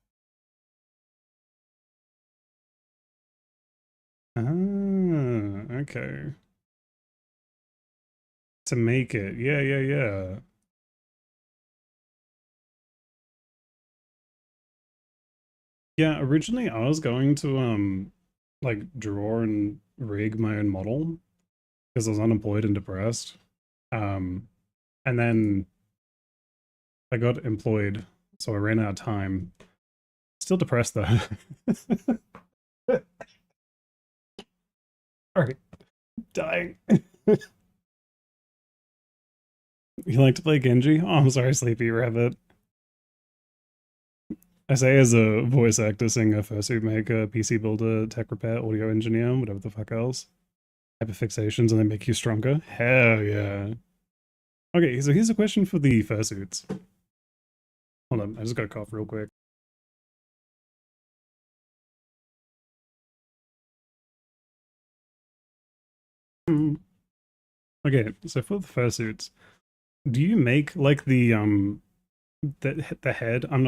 Ah, okay. To make it. Yeah, yeah, yeah. Yeah, originally I was going to like draw and rig my own model because I was unemployed and depressed. Um, and then I got employed, so I ran out of time. Still depressed though. Alright, dying. You like to play Genji? Oh, I'm sorry, Sleepy Rabbit. I say as a voice actor, singer, fursuit maker, PC builder, tech repair, audio engineer, whatever the fuck else. Hyperfixations and they make you stronger? Hell yeah. Okay, so here's a question for the fursuits. Hold on, I just got a cough real quick. Okay, so for the fursuits, do you make like the head? I'm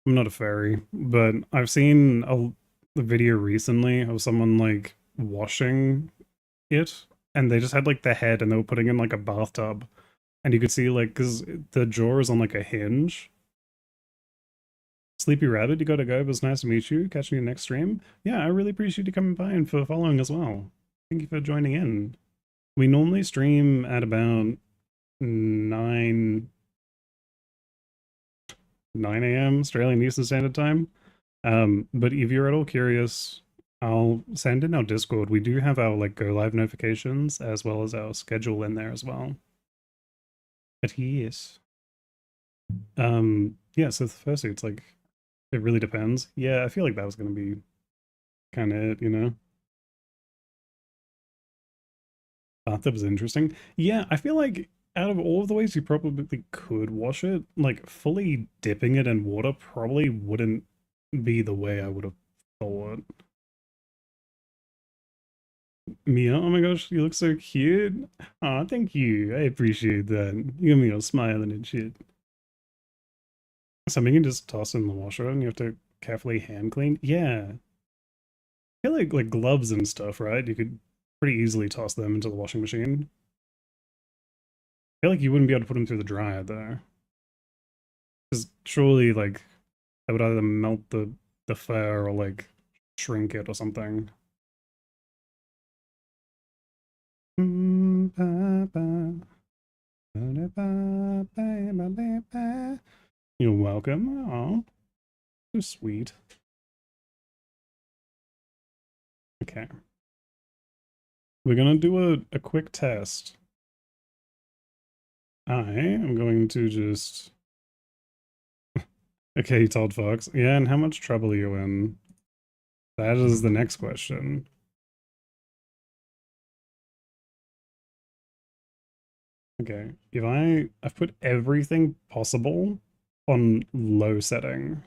not a fairy, but I've seen a video recently of someone like washing it, and they just had like the head, and they were putting in like a bathtub, and you could see like because the jaw is on like a hinge. Sleepy Rabbit, you gotta go. It was nice to meet you. Catching you next stream. Yeah, I really appreciate you coming by and for following as well. Thank you for joining in. We normally stream at about 9 9 a.m. Australian Eastern Standard Time. But if you're at all curious, I'll send in our Discord. We do have our like go live notifications as well as our schedule in there as well. But yes. Yeah, so the fursuits, like it really depends. Yeah, I feel like that was gonna be kind of it, you know. Bathtub is interesting. Yeah, I feel like out of all of the ways you probably could wash it, like fully dipping it in water probably wouldn't be the way I would have thought. Mia, oh my gosh, you look so cute. Aw, thank you. I appreciate that. You got me all smiling and shit. Something you can just toss in the washer and you have to carefully hand clean. Yeah. I feel like gloves and stuff, right? You could pretty easily toss them into the washing machine. I feel like you wouldn't be able to put them through the dryer though. Because surely like that would either melt the fur or like shrink it or something. You're welcome. Oh, so sweet. Okay. We're gonna do a quick test. I am going to just... Okay, Todd Fox. Yeah, and how much trouble are you in? That is the next question. Okay, if I've put everything possible on low setting.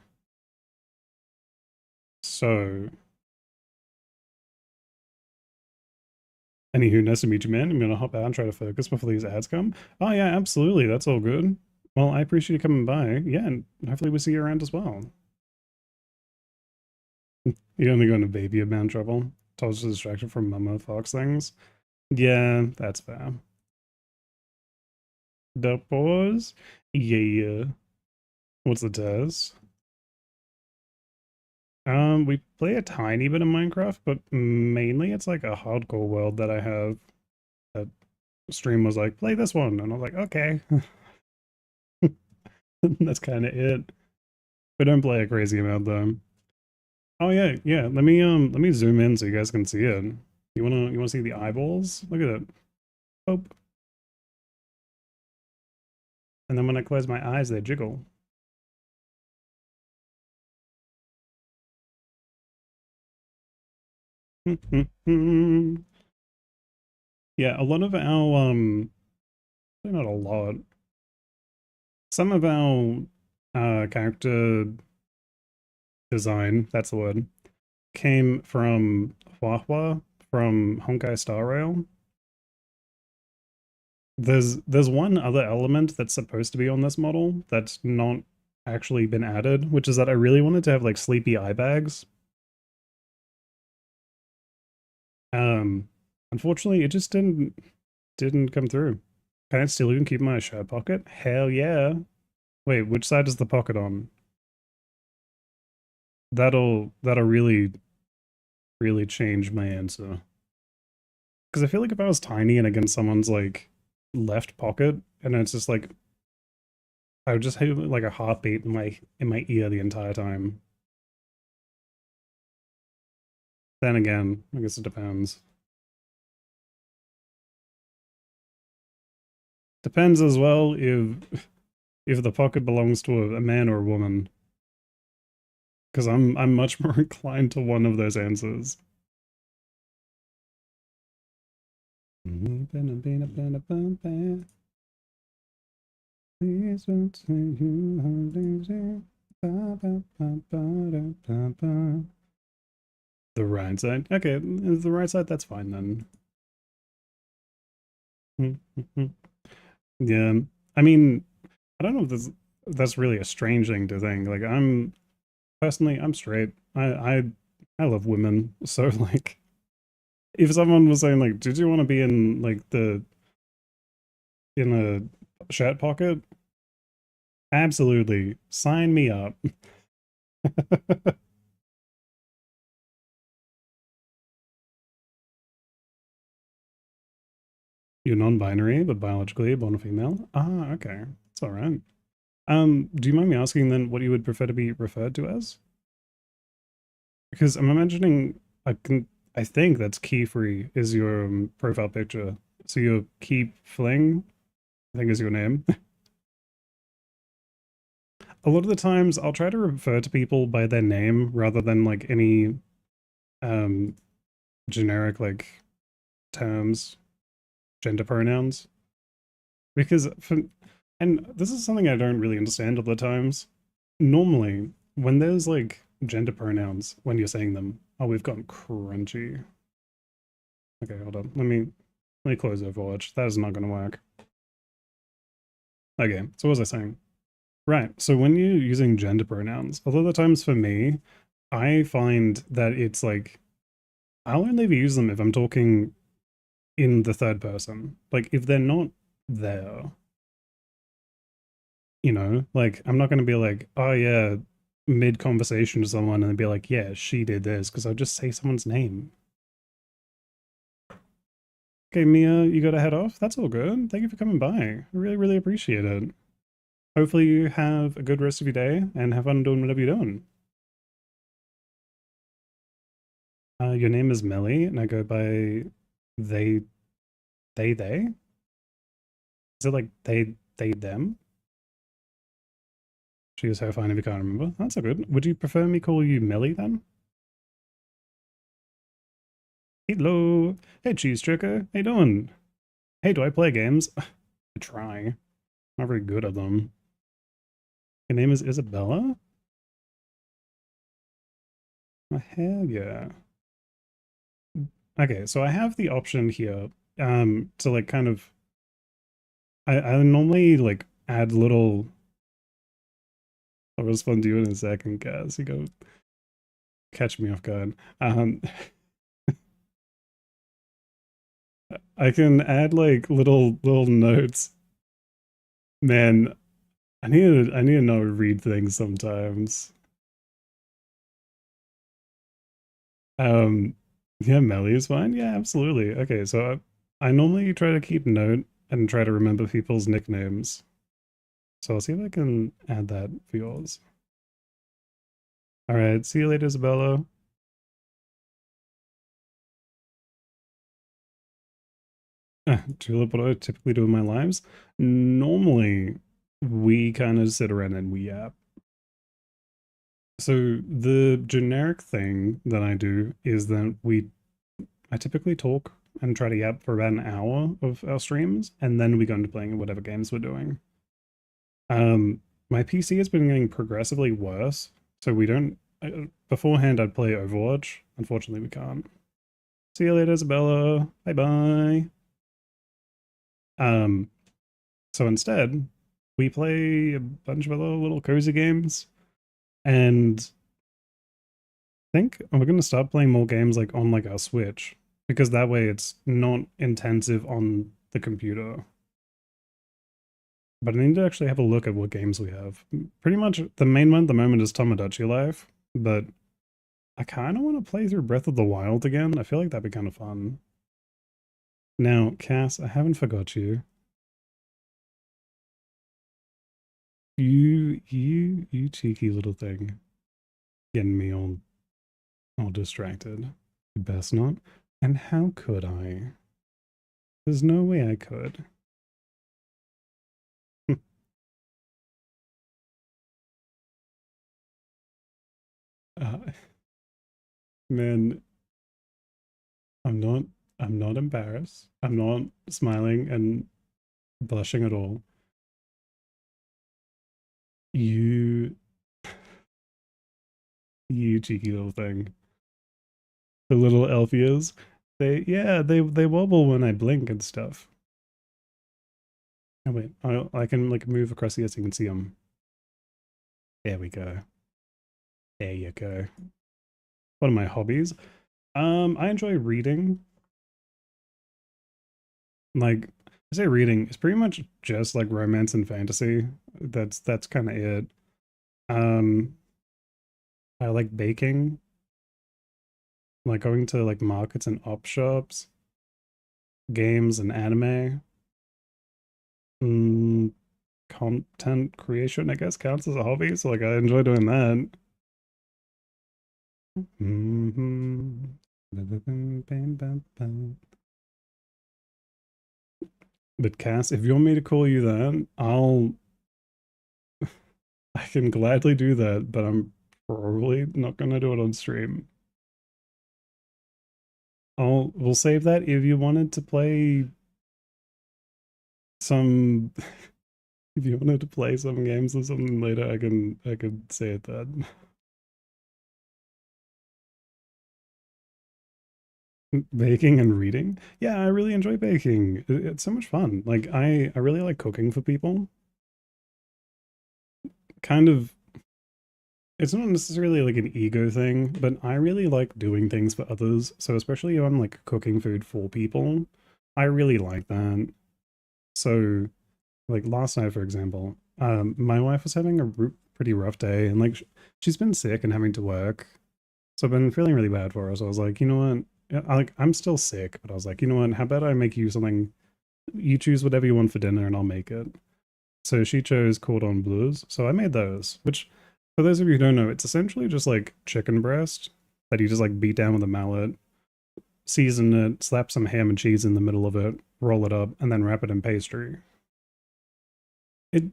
So, anywho, nice to meet you, man. I'm gonna hop out and try to focus before these ads come. Oh yeah, absolutely. That's all good. Well, I appreciate you coming by. Yeah, and hopefully we'll see you around as well. You're only going to baby about trouble. Todd's distracted from Mama Fox things. Yeah, that's fair. The pause? Yeah. What's the test? We play a tiny bit of Minecraft, but mainly it's like a hardcore world that I have. That stream was like, play this one, and I was like, okay. That's kind of it. We don't play a crazy amount though. Oh yeah, yeah. Let me zoom in so you guys can see it. You wanna see the eyeballs? Look at it. Oh. And then when I close my eyes, they jiggle. Yeah, a lot of our not a lot. Some of our character design, that's the word, came from Huahua from Honkai Star Rail. There's one other element that's supposed to be on this model that's not actually been added, which is that I really wanted to have like sleepy eye bags. Um, Unfortunately, it just didn't come through. Can I still even keep my shirt pocket? Hell yeah! Wait, which side is the pocket on? that'll really really change my answer. Because I feel like if I was tiny and against someone's like left pocket, and it's just like I would just have like a heartbeat in my ear the entire time. Then again, I guess it depends. Depends as well if the pocket belongs to a man or a woman. Because I'm much more inclined to one of those answers. Please don't say you are lazy. The right side. Okay, the right side, that's fine then. Yeah. I mean, I don't know if that's really a strange thing to think. Like personally, I'm straight. I love women. So like if someone was saying like, did you want to be in like in a shirt pocket? Absolutely. Sign me up. You're non-binary, but biologically born a female. Ah, okay. It's all right. Do you mind me asking then what you would prefer to be referred to as? Because I'm imagining I think that's key free is your profile picture. So your key fling, I think is your name. A lot of the times I'll try to refer to people by their name rather than like any um generic like terms, gender pronouns. Because and this is something I don't really understand all the times. Normally, when there's like gender pronouns when you're saying them, oh, we've gone crunchy. Okay, hold on. Let me close Overwatch. That is not going to work. Okay, so what was I saying? Right. So when you're using gender pronouns, a lot of the times for me, I find that it's like I'll only ever use them if I'm talking in the third person. Like if they're not there, like I'm not going to be like, oh yeah, mid conversation to someone and be like, yeah, she did this, because I'll just say someone's name. Okay, Mia, you got to head off. That's all good. Thank you for coming by. I really, really appreciate it. Hopefully you have a good rest of your day and have fun doing whatever you're doing. Your name is Melly, and I go by they, they. Is it like they, them? She is so fine if you can't remember. That's so good. Would you prefer me call you Melly then? Hello. Hey, Cheese Tricker. How you doing? Hey, do I play games? I try. Not very good at them. Your name is Isabella? Oh, hell yeah. Okay, so I have the option here to like kind of I normally like add little I'll respond to you in a second, guys. You go catch me off guard. I can add like little notes. Man, I need to know how to read things sometimes. Um yeah, Melly is fine. Yeah, absolutely. Okay, so I normally try to keep note and try to remember people's nicknames. So I'll see if I can add that for yours. All right, see you later, Isabella. Tulip, what do I typically do in my lives? Normally, we kind of sit around and we yap. So the generic thing that I do is that I typically talk and try to yap for about an hour of our streams, and then we go into playing whatever games we're doing. My PC has been getting progressively worse, so we don't. Beforehand, I'd play Overwatch. Unfortunately, we can't. See you later, Isabella. Bye bye. Um, so instead, we play a bunch of other little cozy games, and I think we're gonna start playing more games like on like our Switch, because that way it's not intensive on the computer. But I need to actually have a look at what games we have. Pretty much the main one at the moment is Tomodachi Life, but I kind of want to play through Breath of the Wild again. I feel like that'd be kind of fun. Now, Cass, I haven't forgot you. You cheeky little thing. Getting me all distracted. You best not. And how could I? There's no way I could. uh, man, I'm not I'm not embarrassed. I'm not smiling and blushing at all. You you cheeky little thing. The little elf ears. They wobble when I blink and stuff. Oh wait, I can like move across here so you can see them. There we go. There you go. What are my hobbies? I enjoy reading. Like I say reading, it's pretty much just like romance and fantasy. That's kind of it. Um, I like baking, like going to like markets and op shops, games and anime. Mm, content creation, I guess, counts as a hobby. So like I enjoy doing that. Mhm. But Cass, if you want me to call you that, I can gladly do that, but I'm probably not gonna do it on stream. We'll save that if you wanted to play some if you wanted to play some games or something later, I could say it then. Baking and reading. Yeah, I really enjoy baking. It's so much fun. Like I really like cooking for people. Kind of it's not necessarily like an ego thing, but I really like doing things for others. So especially if I'm like cooking food for people, I really like that. So like last night, for example, my wife was having a pretty rough day, and like she's been sick and having to work, so I've been feeling really bad for her. So I was like, you know what? Yeah, I'm still sick, but I was like, you know what? How about I make you something? You choose whatever you want for dinner, and I'll make it. So she chose cordon bleus. So I made those, which for those of you who don't know, it's essentially just like chicken breast that you just like beat down with a mallet, season it, slap some ham and cheese in the middle of it, roll it up, and then wrap it in pastry. It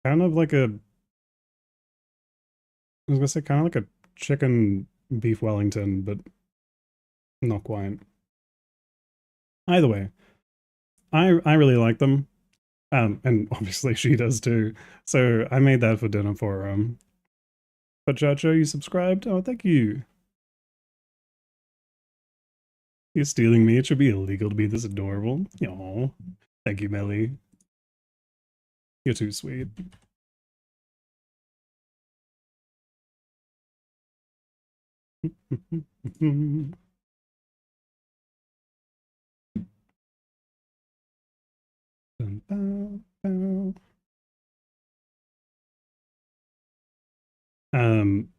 kind of like a, I was gonna say kind of like a chicken beef Wellington, but not quite. Either way, I really like them. And obviously she does too. So I made that for dinner for her. But Chacho, you subscribed? Oh, thank you. You're stealing me. It should be illegal to be this adorable. Oh, thank you, Melly. You're too sweet. um,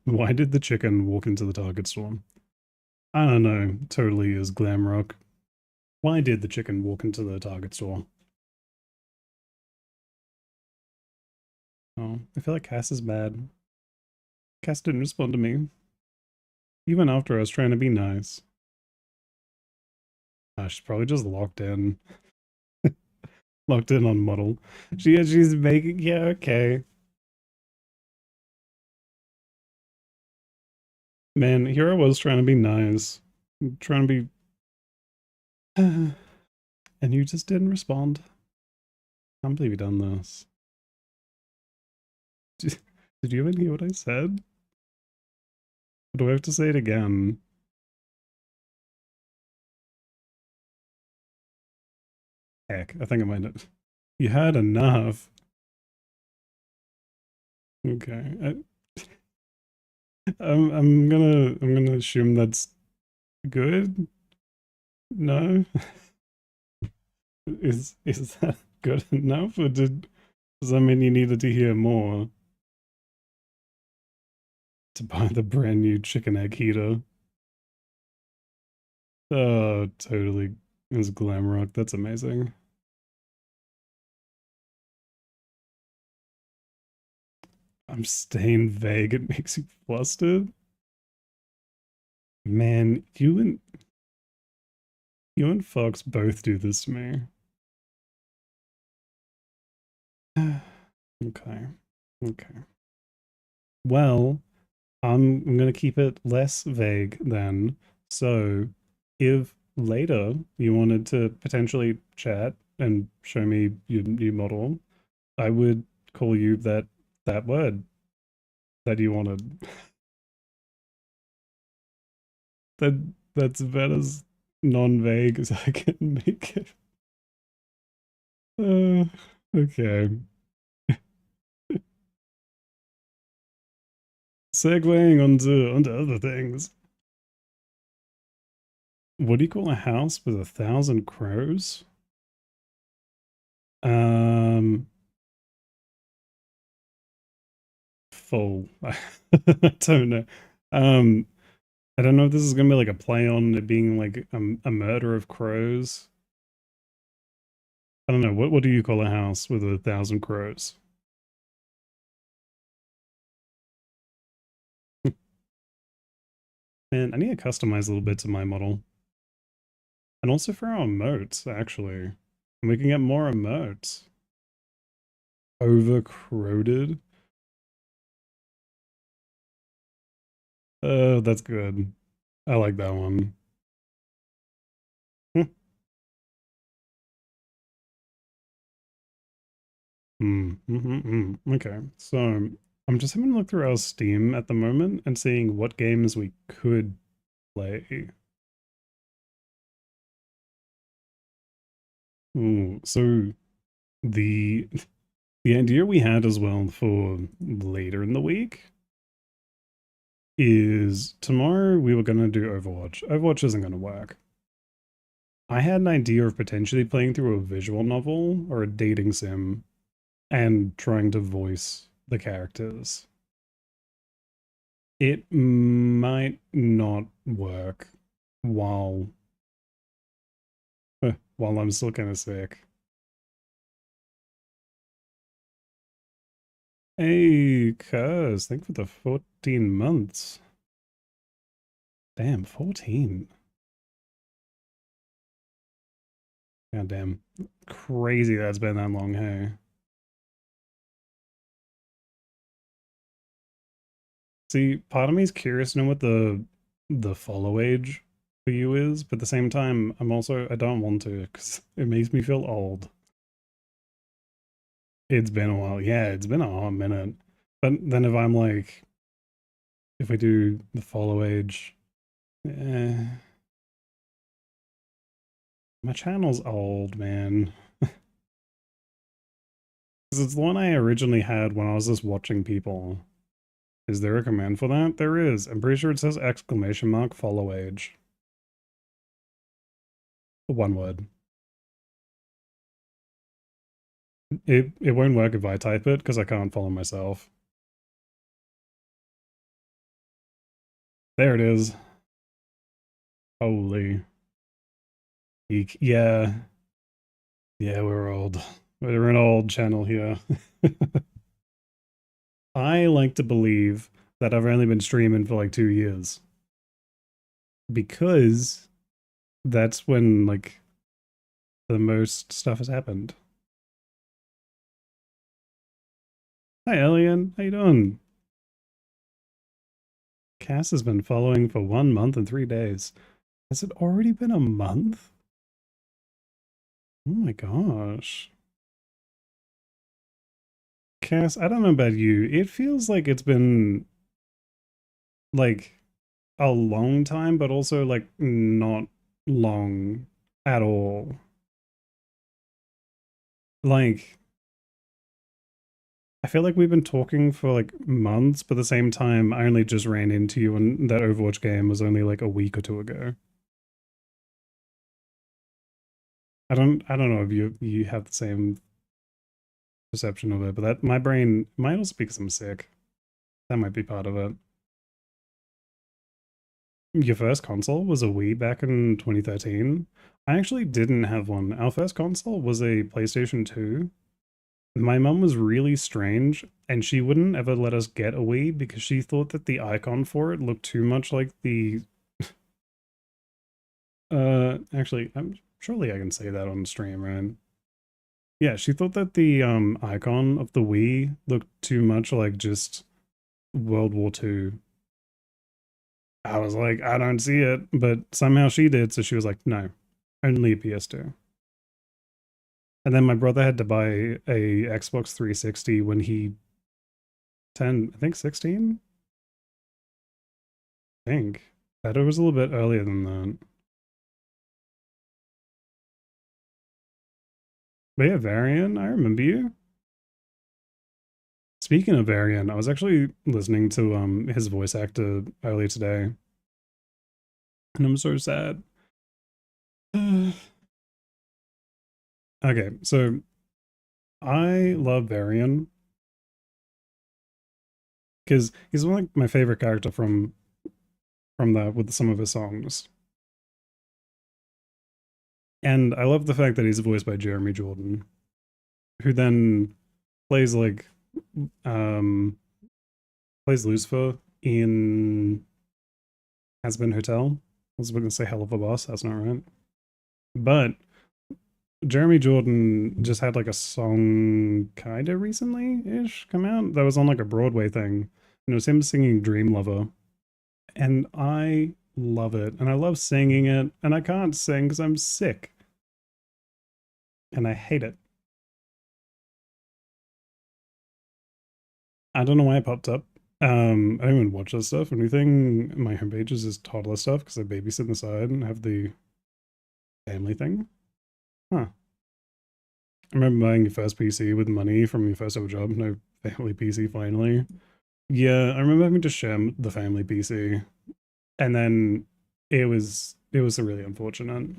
why did the chicken walk into the Target store? I don't know. Totally is glam rock. Why did the chicken walk into the Target store? Oh, I feel like Cass is bad. Cass didn't respond to me. Even after I was trying to be nice. She's probably just locked in. Locked in on model. She's making yeah, okay. Man, here I was trying to be nice. Trying to be and you just didn't respond. I can't believe you done this. Did you even hear what I said? Or do I have to say it again? Heck, I think I might have. You had enough. Okay. I'm gonna assume that's good. No? Is that good enough? Or does that mean you needed to hear more? to buy the brand new chicken egg heater. Oh, totally. It's glam rock. That's amazing. I'm staying vague. It makes you flustered. Man, you and Fox both do this to me. Okay. Okay. Well, I'm gonna keep it less vague then. So, if later you wanted to potentially chat and show me your new model, I would call you that word that you wanted. That that's about as non-vague as I can make it. Okay. Segueing onto other things. What do you call a house with 1,000 crows? Um, Full. I don't know. Um, I don't know if this is gonna be like a play on it being like a murder of crows. I don't know. What do you call a house with 1,000 crows? Man, I need to customize little bits of my model. And also for our emotes, actually. And we can get more emotes. Overcrowded. Oh, that's good. I like that one. Okay, so I'm just having a look through our Steam at the moment and seeing what games we could play. Ooh, so the the idea we had as well for later in the week is tomorrow we were gonna do Overwatch. Overwatch isn't gonna work. I had an idea of potentially playing through a visual novel or a dating sim and trying to voice the characters. It might not work while while I'm still kind of sick. Hey, cuz, thank you for the 14 months. Damn, 14. God damn. Crazy that's been that long, hey. See, part of me is curious to know what the follow age for you is, but at the same time, I don't want to because it makes me feel old. It's been a while. Yeah, it's been a hot minute. But then if we do the follow age, eh, my channel's old, man. Because it's the one I originally had when I was just watching people. Is there a command for that? There is. I'm pretty sure it says exclamation mark follow age. One word. It won't work if I type it because I can't follow myself. There it is. Holy. Eek. Yeah. Yeah, we're old. We're an old channel here. I like to believe that I've only been streaming for like 2 years because that's when like the most stuff has happened. Hi, Elian. How you doing? Cass has been following for 1 month and 3 days. Has it already been a month? Oh my gosh. Cass, I don't know about you. It feels like it's been like a long time, but also like not long at all. Like, I feel like we've been talking for like months, but at the same time, I only just ran into you, and that Overwatch game was only like a week or two ago. I don't know if you have the same perception of it, but that my brain might also be because I'm sick. That might be part of it. Your first console was a Wii back in 2013? I actually didn't have one. Our first console was a PlayStation 2. My mum was really strange, and she wouldn't ever let us get a Wii because she thought that the icon for it looked too much like the actually, I'm surely I can say that on stream, right? Yeah, she thought that the icon of the Wii looked too much like just World War II. I was like, I don't see it, but somehow she did, so she was like, no, only a PS2. And then my brother had to buy a Xbox 360 when he turned, I think 16? I think. That was a little bit earlier than that. But yeah, Varian, I remember you. Speaking of Varian, I was actually listening to his voice actor earlier today, and I'm so sad. Okay, so I love Varian because he's one of my favorite character from that with some of his songs. And I love the fact that he's voiced by Jeremy Jordan, who then plays like um plays Lucifer in Has Been Hotel. I was going to say Hell of a Boss, that's not right. But Jeremy Jordan just had like a song kind of recently ish come out that was on like a Broadway thing. And it was him singing Dream Lover. And I love it. And I love singing it. And I can't sing because I'm sick. And I hate it. I don't know why it popped up. I don't even watch that stuff. Anything my homepage is toddler stuff because I babysit the side and have the family thing. Huh. I remember buying your first PC with money from your first ever job. No family PC finally. Yeah, I remember having to share the family PC, and then it was really unfortunate.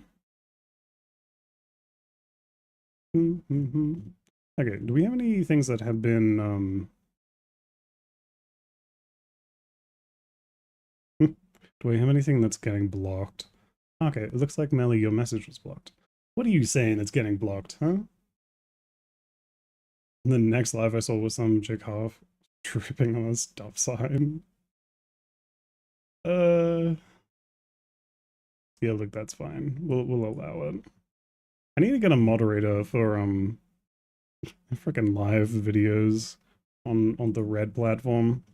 Okay, do we have any things that have been do we have anything that's getting blocked? Okay, it looks like Melly, your message was blocked. What are you saying that's getting blocked, huh? And the next live I saw was some chick half tripping on a stop sign. Uh, yeah, look, that's fine. We'll allow it. I need to get a moderator for freaking live videos on the Red platform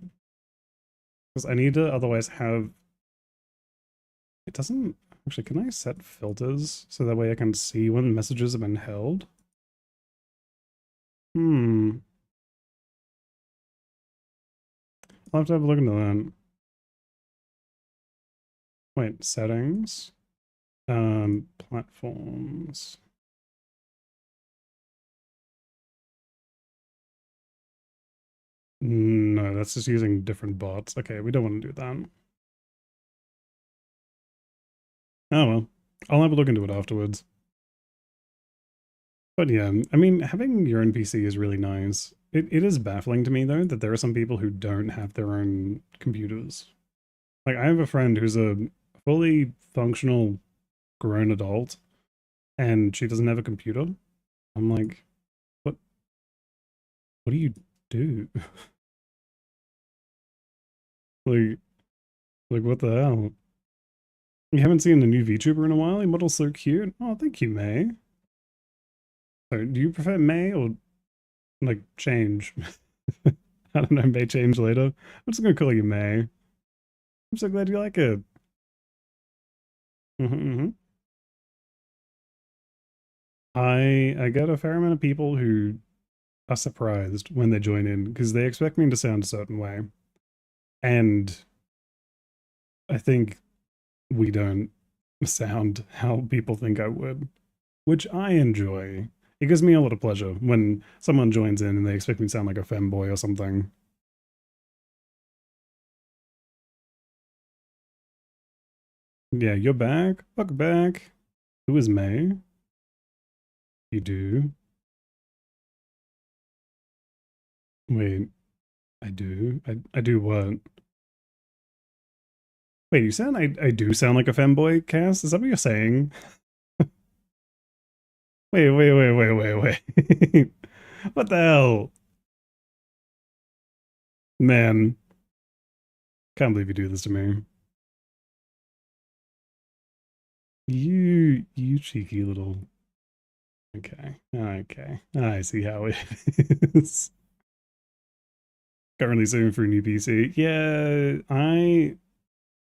because I need to otherwise have it doesn't actually. Can I set filters so that way I can see when messages have been held? Hmm. I'll have to have a look into that. Wait, settings. Platforms. No, that's just using different bots. Okay, we don't want to do that. Oh well. I'll have a look into it afterwards. But yeah, I mean, having your own PC is really nice. It is baffling to me though that there are some people who don't have their own computers. Like I have a friend who's a fully functional grown adult and she doesn't have a computer. I'm like, what what do you do? like like what the hell? You haven't seen a new VTuber in a while? Your model's so cute. Oh, thank you, May. So do you prefer May or like change? I don't know, may change later. I'm just gonna call you May. I'm so glad you like it. Mm-hmm. I get a fair amount of people who are surprised when they join in because they expect me to sound a certain way. And I think we don't sound how people think I would, which I enjoy. It gives me a lot of pleasure when someone joins in and they expect me to sound like a femboy or something. Yeah, you're back. Welcome back. Who is May? You do? Wait, I do? I do what? Wait, you sound I do sound like a femboy, Cass? Is that what you're saying? Wait. What the hell? Man, can't believe you do this to me. You cheeky little. Okay. I see how it is. Currently saving for a new PC. Yeah,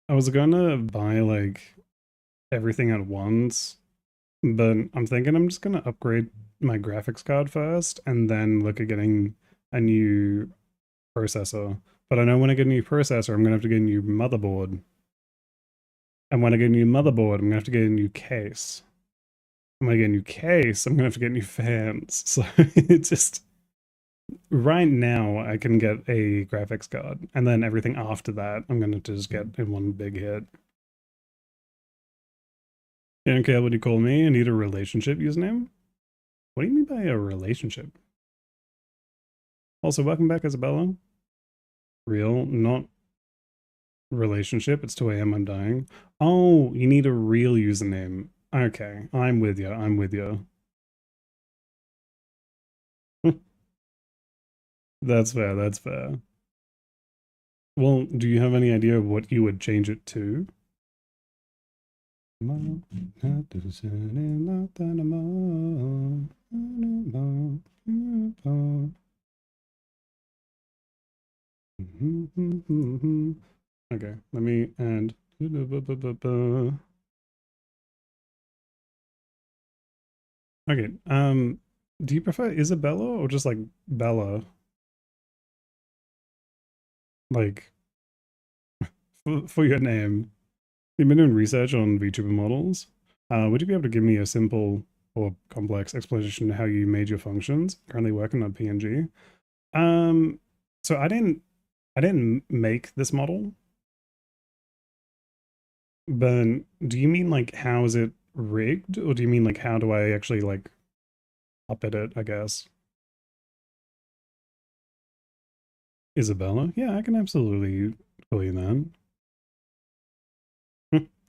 I was gonna buy like everything at once, but I'm thinking I'm just gonna upgrade my graphics card first and then look at getting a new processor. But I know when I get a new processor, I'm gonna have to get a new motherboard. And when I get a new motherboard, I'm gonna have to get a new case. And when I get a new case, I'm gonna have to get new fans. So it's just right now I can get a graphics card, and then everything after that I'm gonna just get in one big hit. You don't care what you call me? I need a relationship username? What do you mean by a relationship? Also, welcome back, Isabella. Real, not relationship. It's 2 a.m. I'm dying. Oh, you need a real username. Okay, I'm with you. I'm with you. That's fair. That's fair. Well, do you have any idea of what you would change it to? Okay, let me add. Okay, do you prefer Isabella or just like Bella? Like, for your name? You've been doing research on VTuber models. Would you be able to give me a simple or complex explanation of how you made your functions? Currently working on PNG. Um, so I didn't make this model, but do you mean like how is it rigged, or do you mean like how do I actually like puppet it? I guess Isabella. Yeah, I can absolutely fill you in that.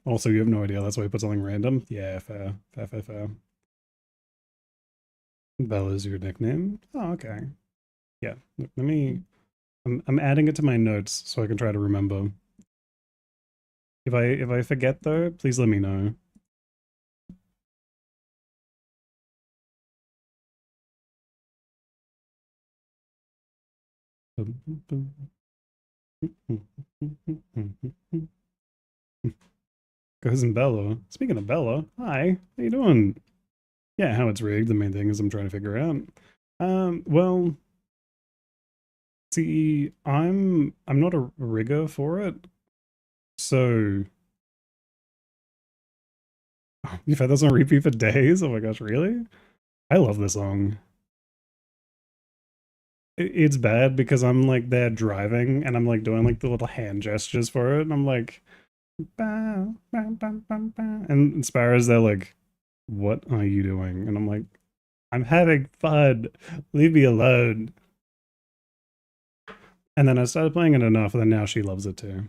Also, you have no idea. That's why you put something random. Yeah, fair. Bella's your nickname. Oh, okay. Yeah. Let me. I'm adding it to my notes so I can try to remember. If I forget though, please let me know. Cousin Bella. Speaking of Bella, hi. How you doing? Yeah, how it's rigged. The main thing is I'm trying to figure out. Well, see, I'm not a rigger for it, so you've had this on repeat for days. Oh my gosh, really? I love this song. It's bad because I'm like there driving and I'm like doing like the little hand gestures for it, and I'm like, bow, bow, bow, bow, bow. And Sparrow's there like, what are you doing? And I'm like, I'm having fun. Leave me alone. And then I started playing it enough, and then now she loves it too.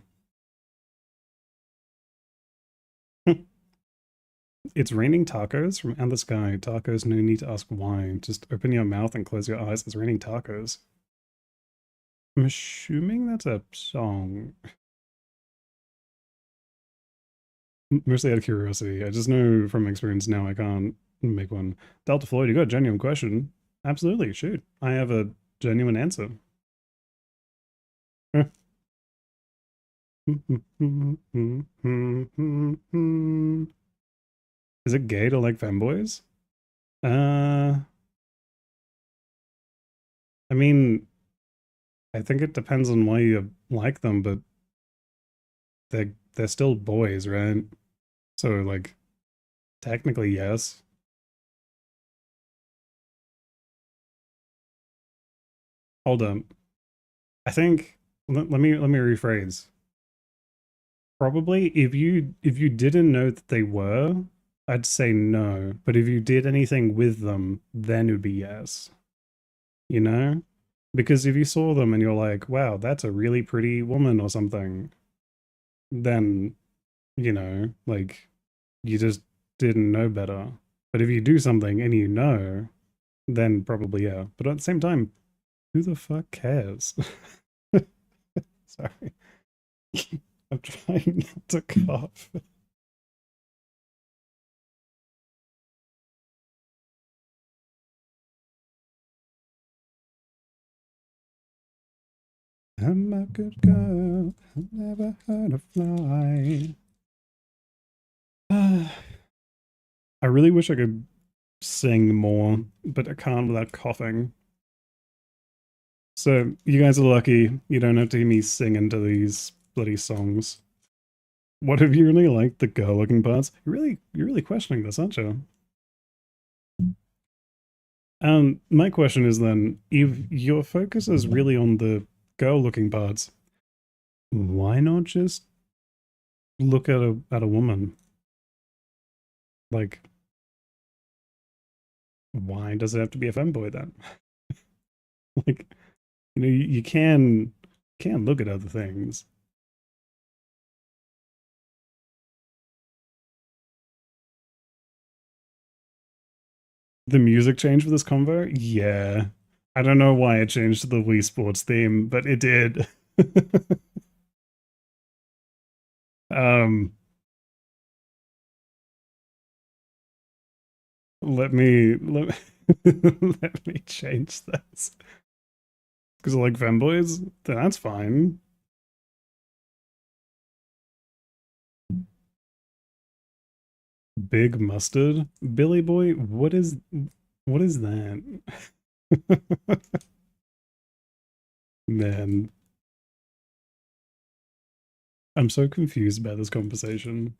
It's raining tacos from out the sky. Tacos, no need to ask why. Just open your mouth and close your eyes. It's raining tacos. I'm assuming that's a song. Mostly out of curiosity. I just know from experience now I can't make one. Delta Floyd, you got a genuine question? Absolutely, shoot. I have a genuine answer. Is it gay to like femboys? Uh, I mean, I think it depends on why you like them, but they're still boys, right? So like technically yes. Hold on. I think let me rephrase. Probably if you didn't know that they were, I'd say no. But if you did anything with them, then it would be yes. You know? Because if you saw them and you're like, wow, that's a really pretty woman or something, then, like, you just didn't know better. But if you do something and you know, then probably yeah. But at the same time, who the fuck cares? Sorry. I'm trying not to cough. I'm a good girl. I never heard a fly. I really wish I could sing more, but I can't without coughing. So you guys are lucky. You don't have to hear me sing into these bloody songs. What if you really like the girl-looking parts? You're really questioning this, aren't you? My question is then, if your focus is really on the girl-looking parts, why not just look at a woman? Like, why does it have to be a femboy then? Like, you can look at other things. The music changed for this convo? Yeah. I don't know why it changed to the Wii Sports theme, but it did. um, let let me change this. Because I like femboys, then that's fine. Big mustard, Billy Boy. What is that? Man, I'm so confused by this conversation.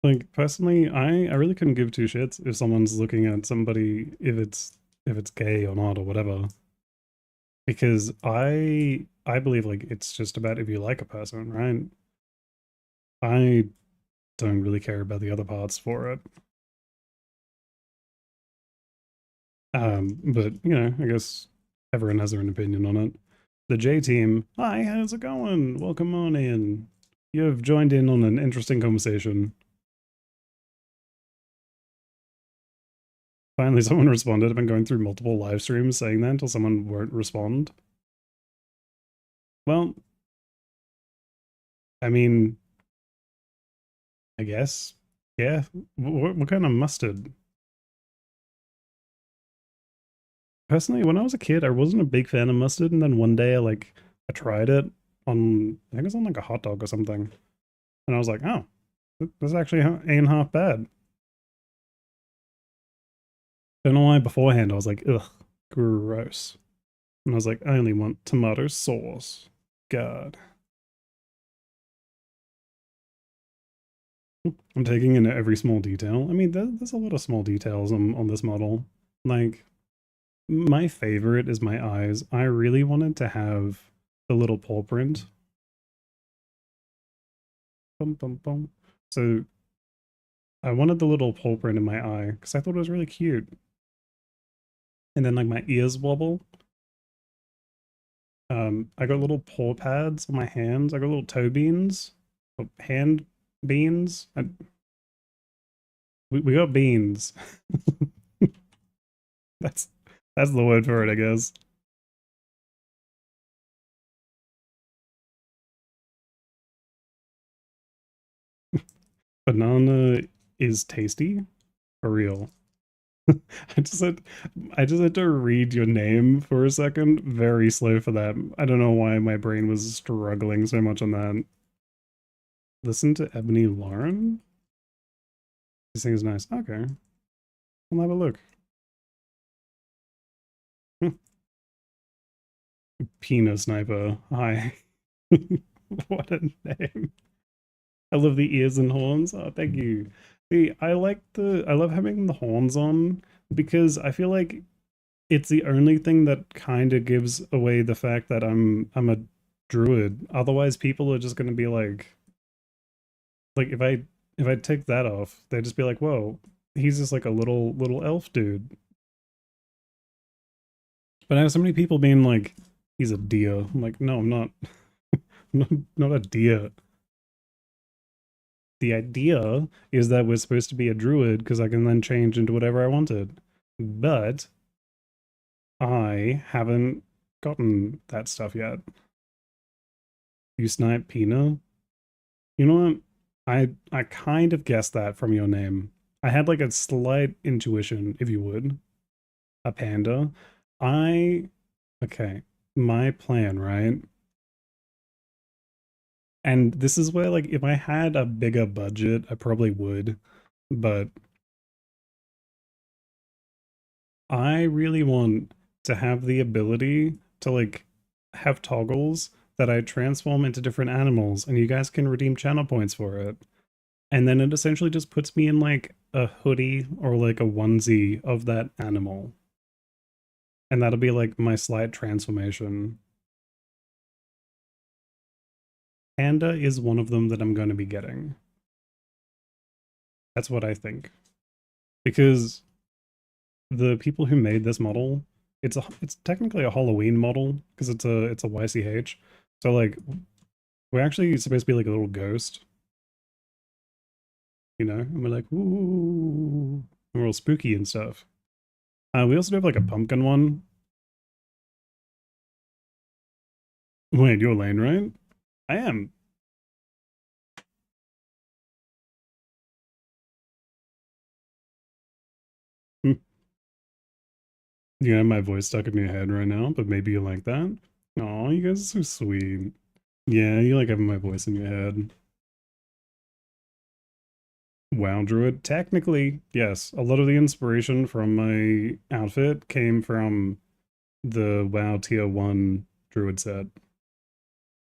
Like personally, I really couldn't give two shits if someone's looking at somebody if it's gay or not or whatever. Because I believe like it's just about if you like a person, right? I don't really care about the other parts for it. But I guess everyone has their own opinion on it. The J team, hi, how's it going? Welcome on in. You have joined in on an interesting conversation. Finally, someone responded. I've been going through multiple live streams saying that until someone won't respond. Well, I mean, I guess. Yeah. What kind of mustard? Personally, when I was a kid, I wasn't a big fan of mustard, and then one day I tried it on I think it was on like a hot dog or something, and I was like, oh, this actually ain't half bad. Don't know why beforehand I was like, ugh, gross. And I was like, I only want tomato sauce. God. I'm taking in every small detail. I mean, there's a lot of small details on this model. Like, my favorite is my eyes. I really wanted to have the little paw print. Bum, bum, bum. So I wanted the little paw print in my eye because I thought it was really cute. And then like my ears wobble. I got little paw pads on my hands. I got little toe beans, hand beans. We got beans. That's that's the word for it, I guess. Banana is tasty for real. I just had I just had to read your name for a second. Very slow for that. I don't know why my brain was struggling so much on that. Listen to Ebony Lauren. This thing is nice. Okay, I'll have a look. Pino Sniper. Hi. What a name. I love the ears and horns. Oh, thank you. See, I love having the horns on because I feel like it's the only thing that kind of gives away the fact that I'm a druid. Otherwise, people are just gonna be like if I take that off, they'd just be like, whoa, he's just like a little elf dude. But I have so many people being like, he's a deer. I'm like, no, I'm not. Not a deer. The idea is that we're supposed to be a druid because I can then change into whatever I wanted. But I haven't gotten that stuff yet. You snipe Pina? You know what? I kind of guessed that from your name. I had like a slight intuition, if you would. A panda. I okay. My plan, right? And this is where like if I had a bigger budget, I probably would, but I really want to have the ability to like have toggles that I transform into different animals and you guys can redeem channel points for it. And then it essentially just puts me in like a hoodie or like a onesie of that animal. And that'll be like my slight transformation. Panda is one of them that I'm going to be getting. That's what I think. Because the people who made this model, it's technically a Halloween model because it's a YCH. So like we're actually supposed to be like a little ghost, you know, and we're like, ooh, and we're all spooky and stuff. We also do have like a pumpkin one. Wait, you're Lane, right? I am. Hmm. You have my voice stuck in your head right now, but maybe you like that. Oh, you guys are so sweet. Yeah, you like having my voice in your head. WoW Druid. Technically, yes. A lot of the inspiration from my outfit came from the WoW Tier 1 Druid set.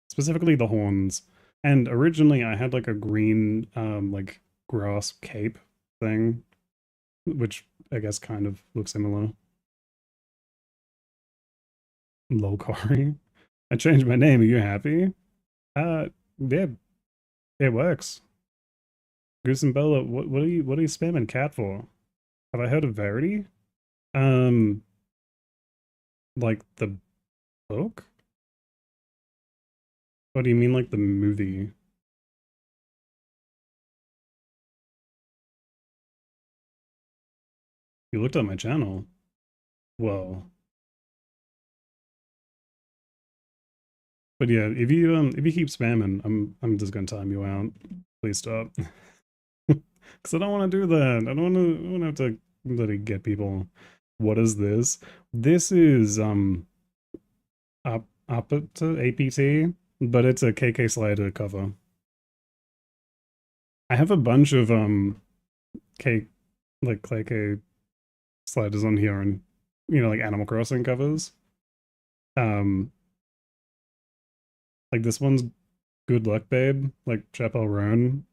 Specifically the horns. And originally I had like a green like grass cape thing, which I guess kind of looks similar. Lokari. I changed my name. Are you happy? Yeah, it works. Goose and Bella, what are you spamming cat for? Have I heard of Verity? Um, like the book? What do you mean like the movie? You looked at my channel. Well, but yeah, if you keep spamming, I'm just gonna time you out. Please stop. Because I don't want to do that. I don't want to have to bloody get people. What is this? This is up to APT, but it's a KK Slider cover. I have a bunch of K like KK sliders on here and you know like Animal Crossing covers. Um like this one's Good Luck Babe, like Chappelle Roan.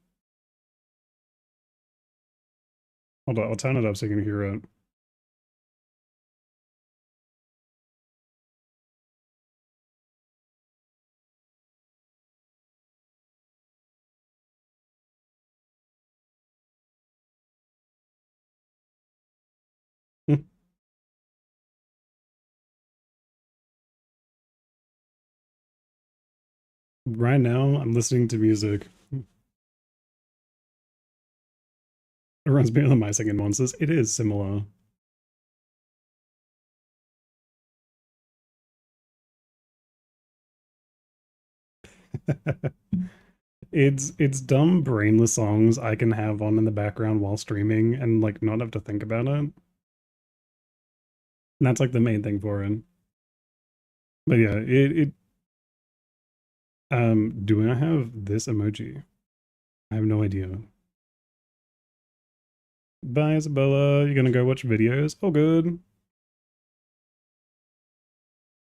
Hold on, I'll turn it up so you can hear it. Right now, I'm listening to music. It runs me on my second monsters. It is similar. It's dumb, brainless songs I can have on in the background while streaming and like not have to think about it. And that's like the main thing for it. But yeah, it do I have this emoji? I have no idea. Bye, Isabella. You gonna go watch videos? Oh, good.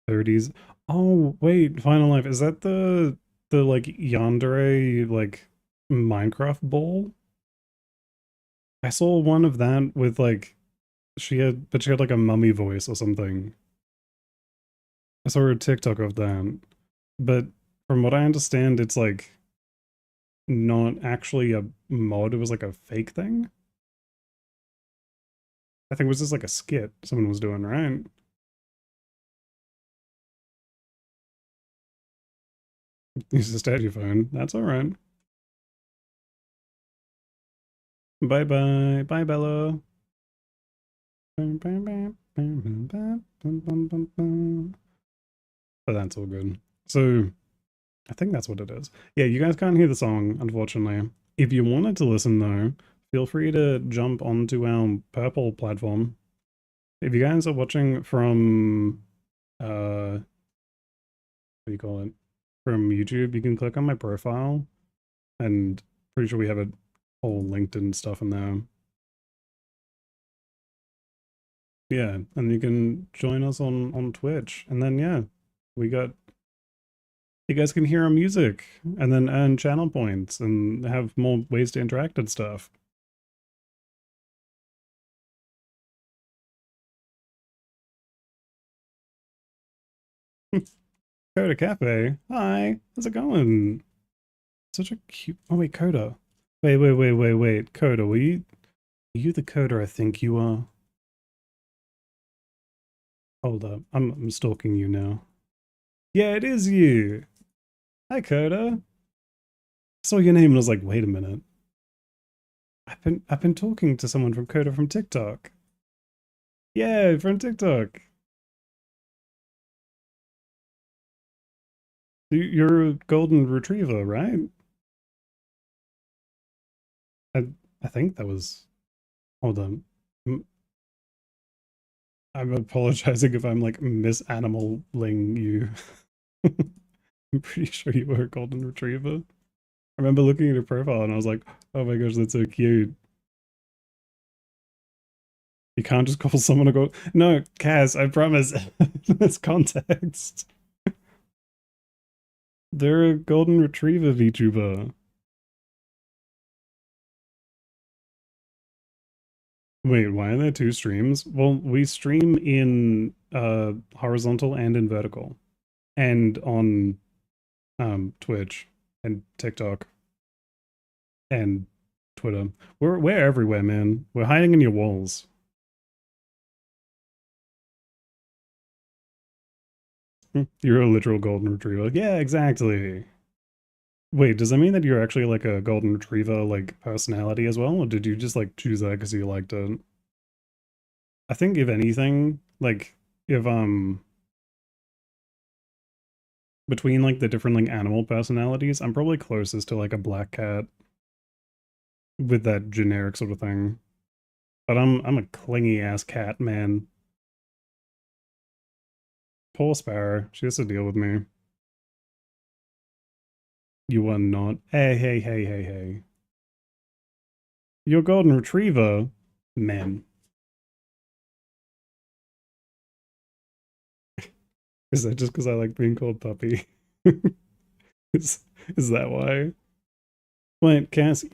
30s. Oh, wait, Final Life. Is that the like yandere like Minecraft bowl? I saw one of that with like she had like a mummy voice or something. I saw a TikTok of that. But from what I understand, it's like not actually a mod, it was like a fake thing. I think it was just like a skit someone was doing, right? You just had your phone. That's alright. Bye bye. Bye, Bella. But that's all good. So I think that's what it is. Yeah, you guys can't hear the song, unfortunately. If you wanted to listen though, feel free to jump onto our purple platform. If you guys are watching from what do you call it? From YouTube, you can click on my profile and pretty sure we have it all linked and stuff in there. Yeah, and you can join us on Twitch. And then yeah, we got you guys can hear our music and then earn channel points and have more ways to interact and stuff. Coda Cafe. Hi, how's it going? Such a cute. Oh wait, Coda. Wait. Coda, are you the Coda I think you are? Hold up, I'm stalking you now. Yeah, it is you. Hi, Coda. I saw your name and I was like, wait a minute. I've been talking to someone from Coda from TikTok. Yeah, from TikTok. You're a golden retriever, right? I I think that was. Hold on. I'm apologizing if I'm like misanimaling you. I'm pretty sure you were a golden retriever. I remember looking at your profile and I was like, oh my gosh, that's so cute. You can't just call someone a gold. No, Kaz, I promise. There's context. They're a golden retriever VTuber. Wait, why are there two streams? Well, we stream in horizontal and in vertical. And on Twitch and TikTok and Twitter. We're everywhere, man. We're hiding in your walls. You're a literal golden retriever. Yeah, exactly. Wait, does that mean that you're actually like a golden retriever like personality as well, or did you just like choose that because you liked it? I think if anything, like if between like the different like animal personalities, I'm probably closest to like a black cat with that generic sort of thing. But I'm a clingy ass cat, man. Poor Sparrow, she has to deal with me. You are not. Hey. Your golden retriever, man. Is that just because I like being called puppy? is, is that why? Wait, Cass,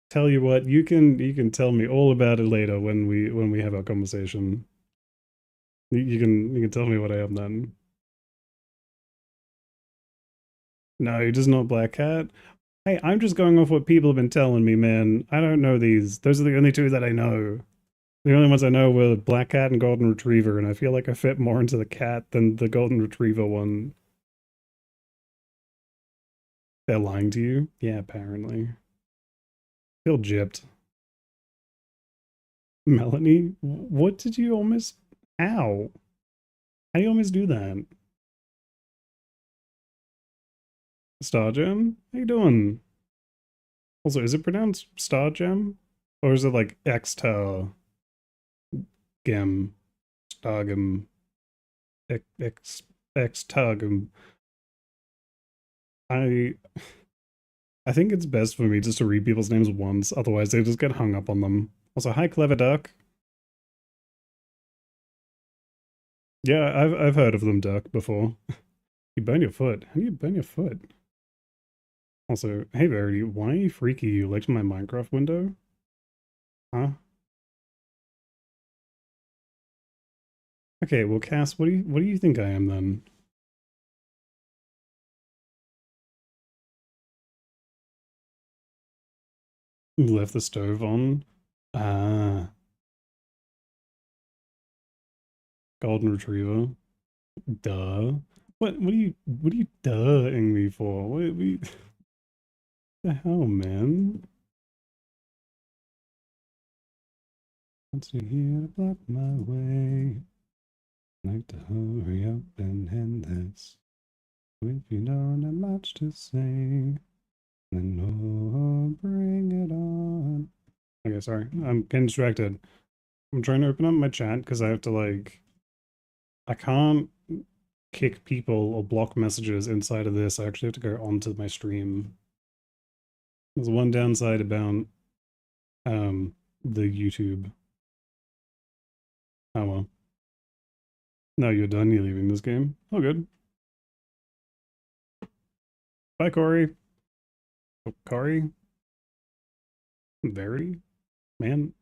tell you what, you can tell me all about it later when we have our conversation. You can tell me what I am then. No, you're just not Black Cat. Hey, I'm just going off what people have been telling me, man. I don't know these. Those are the only two that I know. The only ones I know were Black Cat and Golden Retriever, and I feel like I fit more into the cat than the Golden Retriever one. They're lying to you? Yeah, apparently. Feel gypped. Melanie, what did you almost... How? How do you almost do that? Stargem? How you doing? Also, is it pronounced Stargem? Or is it like X-Tar... Gem? Stargem... X... X-Targem? I... I think it's best for me just to read people's names once, otherwise they just get hung up on them. Also, hi, Clever Duck. Yeah, I've heard of them, Duck, before. You burn your foot. How do you burn your foot? Also, hey Verity, why are you freaky? You liked my Minecraft window? Huh? Okay, well Cass, what do you think I am then? You left the stove on? Ah, golden retriever. Duh. What are you duhing me for? The hell, man? Wants to hear to block my way. Like to hurry up and end this. If you don't have much to say, then oh, bring it on. Okay, sorry. I'm getting distracted. I'm trying to open up my chat because I have to like I can't kick people or block messages inside of this. I actually have to go onto my stream. There's one downside about the YouTube. Oh well. No, you're done. You're leaving this game. Oh, good. Bye, Corey. Oh, Corey? Very? Man,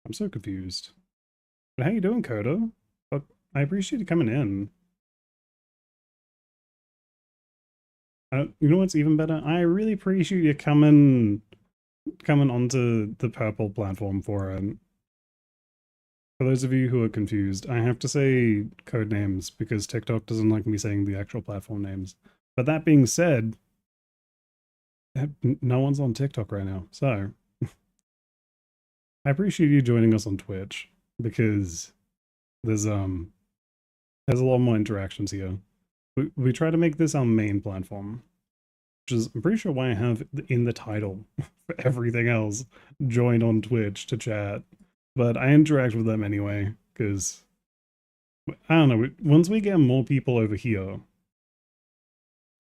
I'm so confused. But how you doing, Coda? But I appreciate you coming in. You know what's even better? I really appreciate you coming onto the purple platform for it. For those of you who are confused, I have to say code names because TikTok doesn't like me saying the actual platform names. But that being said, no one's on TikTok right now, so I appreciate you joining us on Twitch because there's a lot more interactions here. We try to make this our main platform, which is I'm pretty sure why I have in the title for everything else join on Twitch to chat. But I interact with them anyway because I don't know. Once we get more people over here,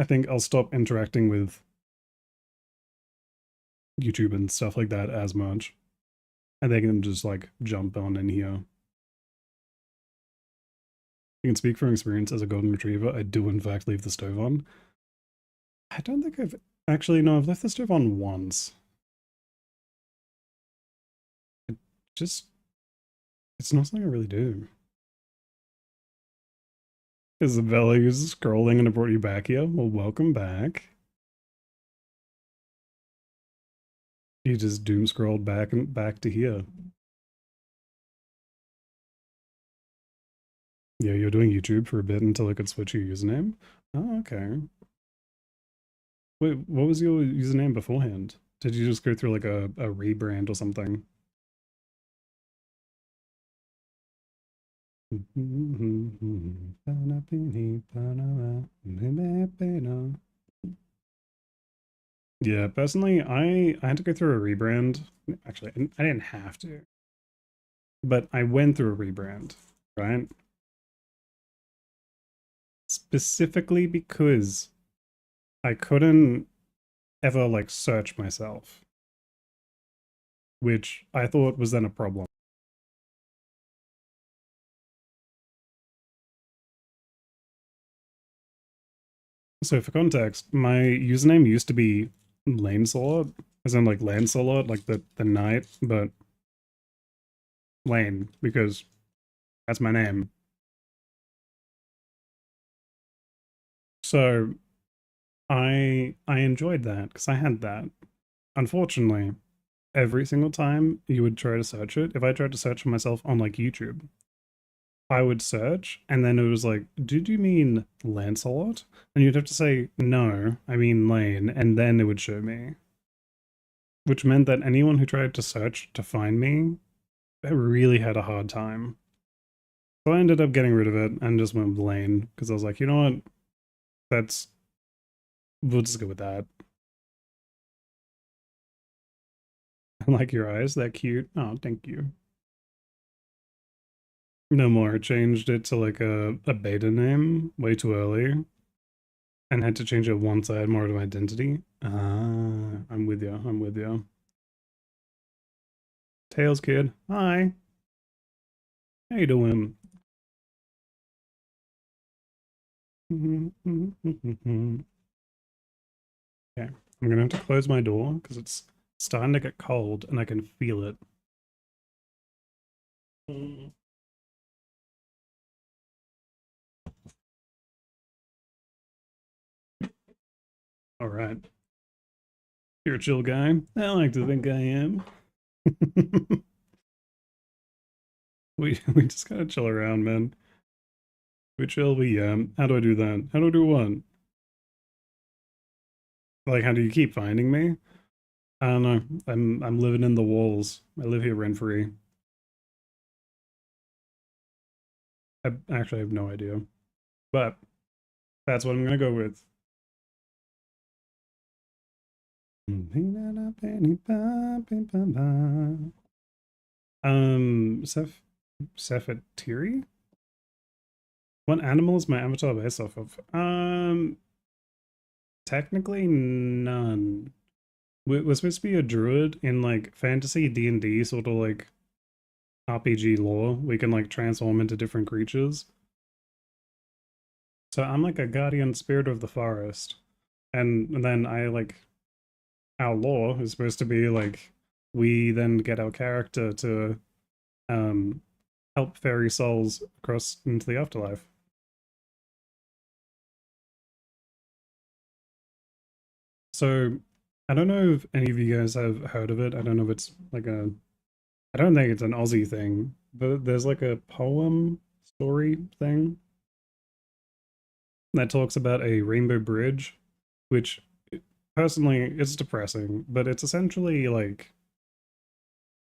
I think I'll stop interacting with YouTube and stuff like that as much, and they can just like jump on in here. You can speak from experience as a golden retriever. I do in fact leave the stove on. I don't think I've actually no. I've left the stove on once. It just it's not something I really do. Isabella, you're scrolling and I brought you back here. Well, welcome back. You just doom scrolled back and back to here. Yeah, you're doing YouTube for a bit until I could switch your username. Oh, okay. Wait, what was your username beforehand? Did you just go through like a rebrand or something? Yeah, personally, I had to go through a rebrand. Actually, I didn't have to, but I went through a rebrand, right? Specifically because I couldn't ever like search myself, which I thought was then a problem. So for context, my username used to be Lanesolot, as in like Lancelot, like the knight, but Lane, because that's my name. So I enjoyed that because I had that. Unfortunately, every single time you would try to search it, if I tried to search for myself on like YouTube, I would search and then it was like, did you mean Lancelot? And you'd have to say, no, I mean Lane, and then it would show me. Which meant that anyone who tried to search to find me really had a hard time. So I ended up getting rid of it and just went with Lane because I was like, you know what? That's we'll just go with that. I like your eyes, that cute. Oh, thank you. No more. Changed it to like a beta name way too early and had to change it once I had more of an identity. Ah, I'm with you. I'm with you. Tails kid. Hi. How you doing? Okay. I'm gonna have to close my door because it's starting to get cold and I can feel it. All right. You're a chill guy. I like to think I am. we just gotta chill around, man. Which LV, how do I do that? How do I do what? Like, how do you keep finding me? I don't know. I'm living in the walls. I live here rent free. I actually have no idea, but that's what I'm gonna go with. Seth Sephatiri? What animal is my avatar based off of? Technically none. We're supposed to be a druid in like fantasy D&D sort of like RPG lore. We can like transform into different creatures. So I'm like a guardian spirit of the forest. And then I like our lore is supposed to be like we then get our character to um help fairy souls across into the afterlife. So I don't know if any of you guys have heard of it. I don't know if it's like a I don't think it's an Aussie thing, but there's like a poem story thing that talks about a rainbow bridge, which personally it's depressing, but it's essentially like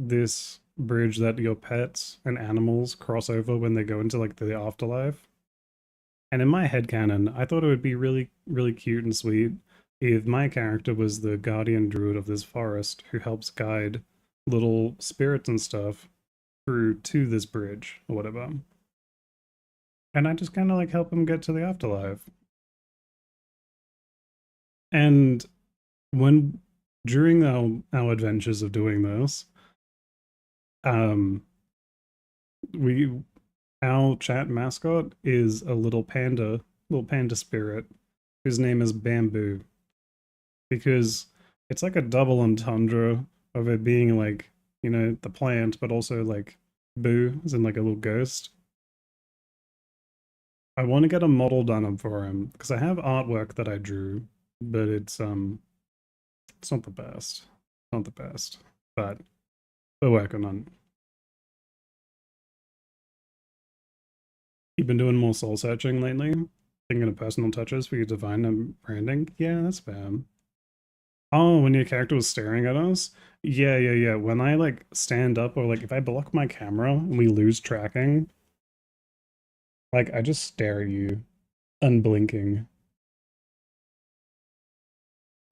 this bridge that your pets and animals cross over when they go into like the afterlife. And in my headcanon, I thought it would be really, really cute and sweet if my character was the guardian druid of this forest who helps guide little spirits and stuff through to this bridge or whatever. And I just kind of like help him get to the afterlife. And when during our adventures of doing this, um, we our chat mascot is a little panda spirit whose name is Bamboo because it's like a double entendre of it being like the plant, but also like Boo, as in like a little ghost. I want to get a model done for him because I have artwork that I drew, but it's not the best. Not the best. But we're working on it. You've been doing more soul searching lately? Thinking of personal touches for your divine and branding? Yeah, that's fair. Oh, when your character was staring at us? Yeah, yeah, yeah. When I like stand up or like if I block my camera and we lose tracking, like I just stare at you, unblinking.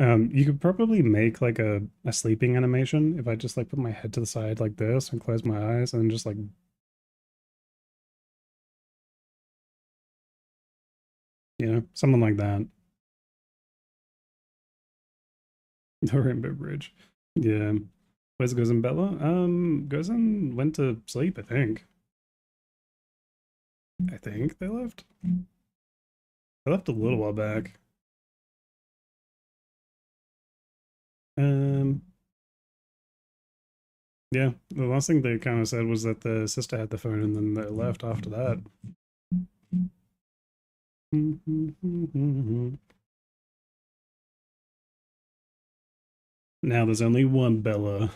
You could probably make like a sleeping animation if I just like put my head to the side like this and close my eyes and just like something like that. The Rainbow Bridge. Yeah. Where's Gozen Bella? Gozen went to sleep, I think. I think they left. They left a little while back. Um, yeah, the last thing they kind of said was that the sister had the phone and then they left after that. Now there's only one Bella.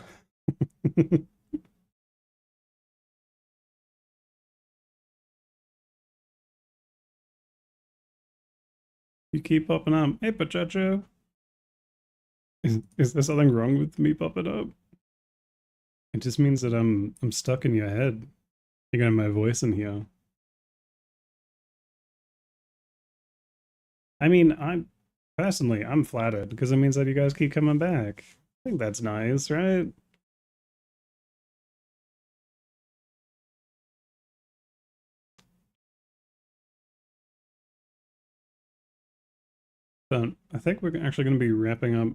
You keep popping up. Hey, Pachacho. Is there something wrong with me popping up? It just means that I'm stuck in your head. You got my voice in here. I mean, I'm flattered because it means that you guys keep coming back. I think that's nice, right? But I think we're actually going to be wrapping up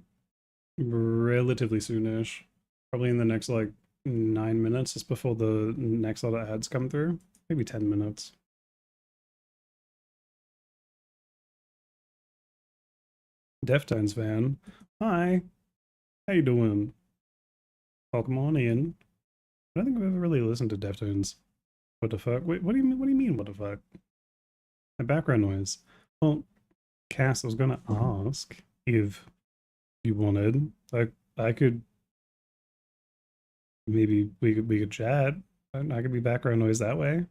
relatively soonish. Probably in the next like 9 minutes, just before the next lot of ads come through. Maybe 10 minutes. Deftones fan. Hi. How you doing? Welcome on in. I don't think I've ever really listened to Deftones. What the fuck? Wait, what do you mean, what the fuck? My background noise. Well, Cass, I was gonna ask if you wanted. Like I could maybe we could chat. I could be background noise that way.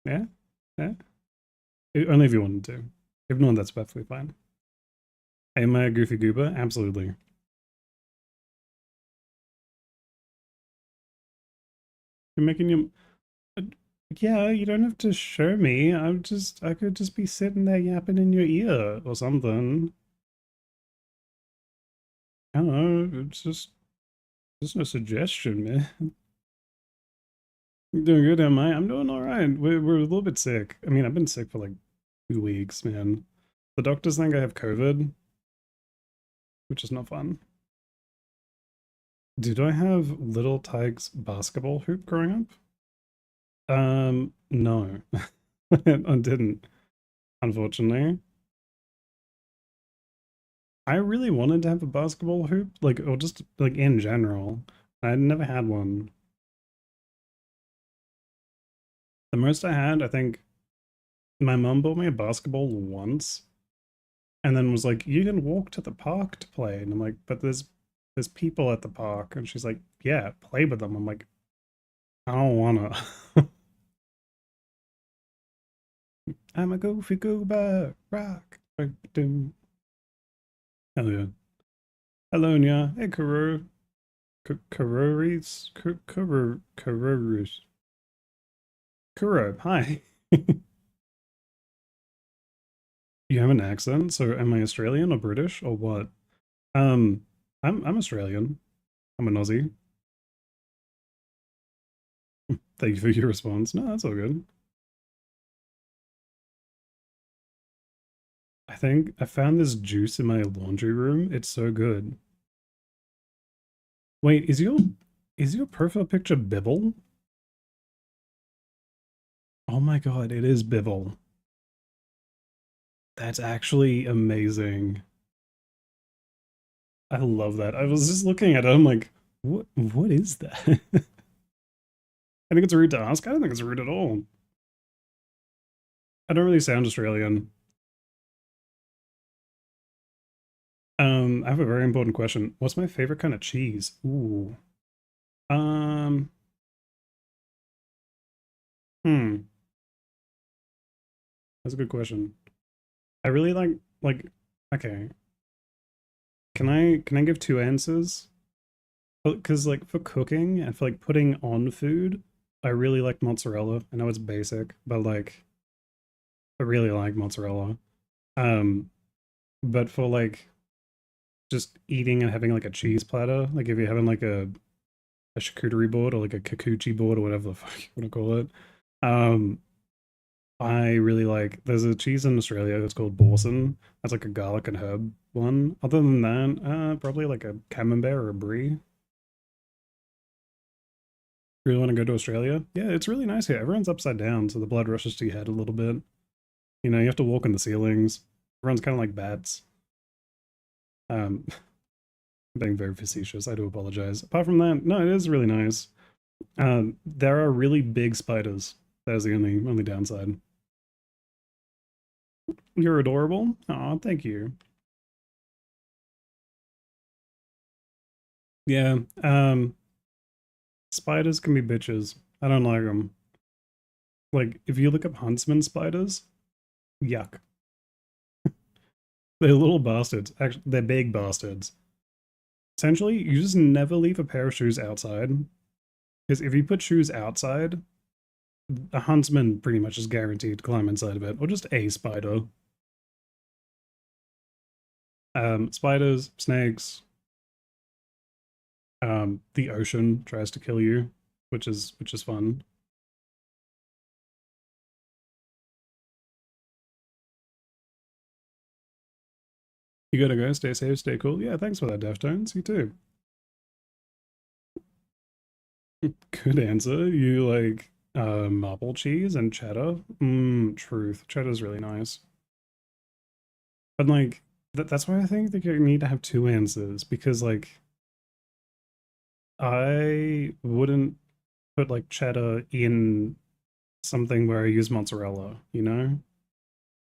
Yeah? Yeah? Only if you wanted to. If not, that's perfectly fine. Am I a goofy goober? Absolutely. You're making you. Yeah, you don't have to show me. I could just be sitting there yapping in your ear or something. I don't know. Just a suggestion, man. You doing good, am I? I'm doing all right. We're a little bit sick. I mean, I've been sick for like 2 weeks, man. The doctors think I have COVID, which is not fun. Did I have Little Tig's basketball hoop growing up? No, I didn't, unfortunately. I really wanted to have a basketball hoop, like, or just like in general. I never had one. The most I had, I think, my mum bought me a basketball once, and then was like, "You can walk to the park to play," and I'm like, "But there's people at the park," and she's like, "Yeah, play with them." I'm like, "I don't wanna." I'm a goofy goober, rock. Hell yeah. Hello, Nya. Hey, Kuru. Kururis? Kururus. Kuro, hi. You have an accent, so am I Australian or British or what? Um, I'm Australian. I'm an Aussie. Thank you for your response. No, that's all good. I think I found this juice in my laundry room. It's so good. Wait, is your profile picture Bibble? Oh my god, it is Bibble. That's actually amazing. I love that. I was just looking at it. I'm like, what is that? I think it's rude to ask. I don't think it's rude at all. I don't really sound Australian. I have a very important question. What's my favorite kind of cheese? Ooh. Um, hmm. That's a good question. I really like okay. Can I give two answers? Because like for cooking and for like putting on food, I really like mozzarella. I know it's basic, but like I really like mozzarella. Um, but for like just eating and having like a cheese platter, like if you're having like a charcuterie board or like a kikuchi board or whatever the fuck you want to call it, um, I really like. There's a cheese in Australia that's called Borson. That's like a garlic and herb one. Other than that, probably like a camembert or a brie. Really want to go to Australia? Yeah, it's really nice here. Everyone's upside down, so the blood rushes to your head a little bit. You know, you have to walk in the ceilings. Everyone's kind of like bats. Um, being very facetious. I do apologize. Apart from that, no, it is really nice. There are really big spiders. That is the only downside. You're adorable. Aw, thank you. Yeah. Spiders can be bitches. I don't like them. Like, if you look up huntsman spiders, yuck. They're little bastards. Actually, they're big bastards. Essentially, you just never leave a pair of shoes outside. Because if you put shoes outside, a huntsman pretty much is guaranteed to climb inside of it, or just a spider. Spiders, snakes, the ocean tries to kill you, which is fun. You gotta go, stay safe, stay cool. Yeah, thanks for that, Deftones. You too. Good answer. You like marble cheese and cheddar? Truth. Cheddar's really nice. But like that's why I think that you need to have two answers because like I wouldn't put like cheddar in something where I use mozzarella, you know?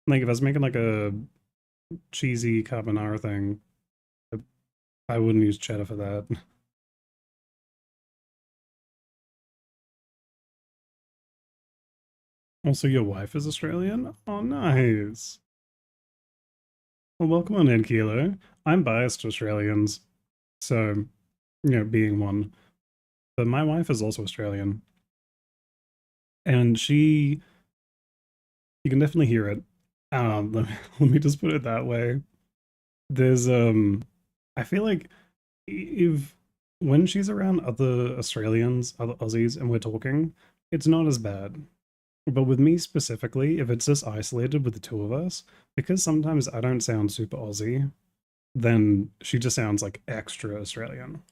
Like if I was making like a cheesy carbonara thing, I I wouldn't use cheddar for that. Also, your wife is Australian? Oh, nice. Well, welcome on in, Kilo. I'm biased to Australians, so, being one. But my wife is also Australian, and you can definitely hear it. Let me just put it that way. There's, I feel like if when she's around other Australians, other Aussies, and we're talking, it's not as bad. But with me specifically, if it's just isolated with the two of us, because sometimes I don't sound super Aussie, then she just sounds like extra Australian.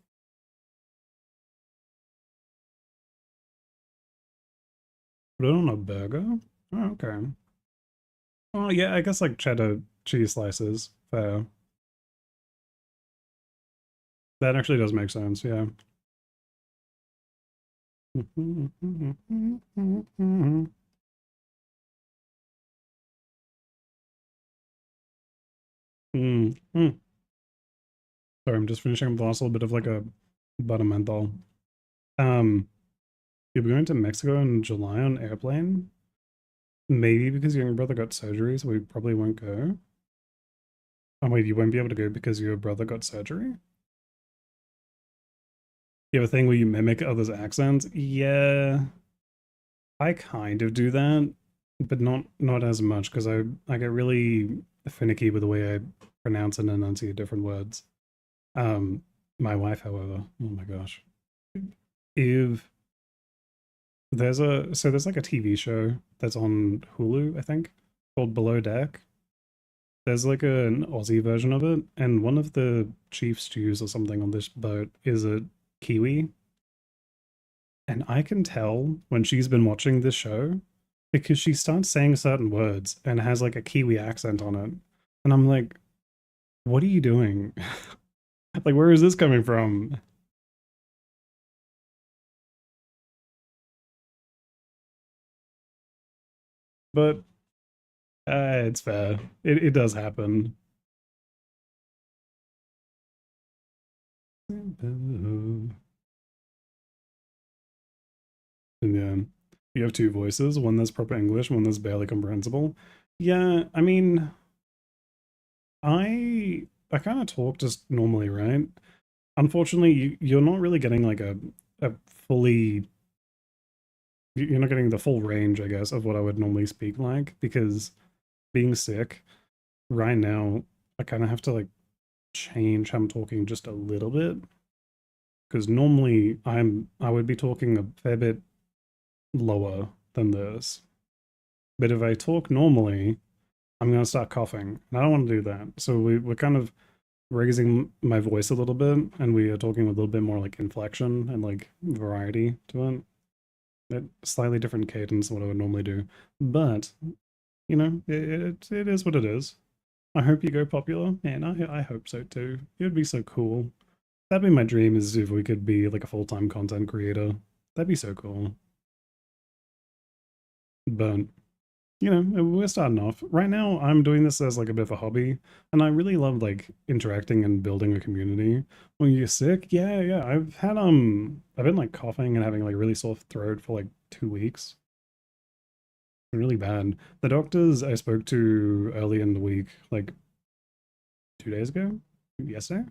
Put it on a burger? Oh, okay. Oh, yeah, I guess like cheddar cheese slices. Fair. That actually does make sense, yeah. Mm, mm. Sorry, I'm just finishing up the last little bit of like a buttermenthal. Um, you're going to Mexico in July on airplane? Maybe because your brother got surgery, so we probably won't go. Oh wait, you won't be able to go because your brother got surgery? You have a thing where you mimic others' accents? Yeah, I kind of do that, but not as much because I get really finicky with the way I pronounce and enunciate different words. Um, my wife, however, oh my gosh, if there's like a TV show that's on Hulu, I think, called Below Deck. There's like an Aussie version of it, and one of the chief stews or something on this boat is a Kiwi. And I can tell when she's been watching this show because she starts saying certain words and has like a Kiwi accent on it. And I'm like, what are you doing? Like, where is this coming from? But it's fair. It does happen. And yeah, you have two voices, one that's proper English, one that's barely comprehensible. Yeah, I mean, I kind of talk just normally, right? Unfortunately, you're not really getting like a fully you're not getting the full range, I guess, of what I would normally speak like because being sick right now, I kind of have to like change how I'm talking just a little bit because normally I would be talking a fair bit lower than this. But if I talk normally, I'm gonna start coughing, and I don't want to do that. So we're kind of raising my voice a little bit, and we are talking with a little bit more like inflection and like variety to it. A slightly different cadence than what I would normally do, but it is what it is. I hope you go popular, and I hope so too. It would be so cool. That'd be my dream is if we could be like a full-time content creator. That'd be so cool. But we're starting off. Right now, I'm doing this as like a bit of a hobby, and I really love like interacting and building a community. When you're sick, yeah. I've been like coughing and having like really sore throat for like 2 weeks. Really bad. The doctors I spoke to early in the week, like 2 days ago, yesterday,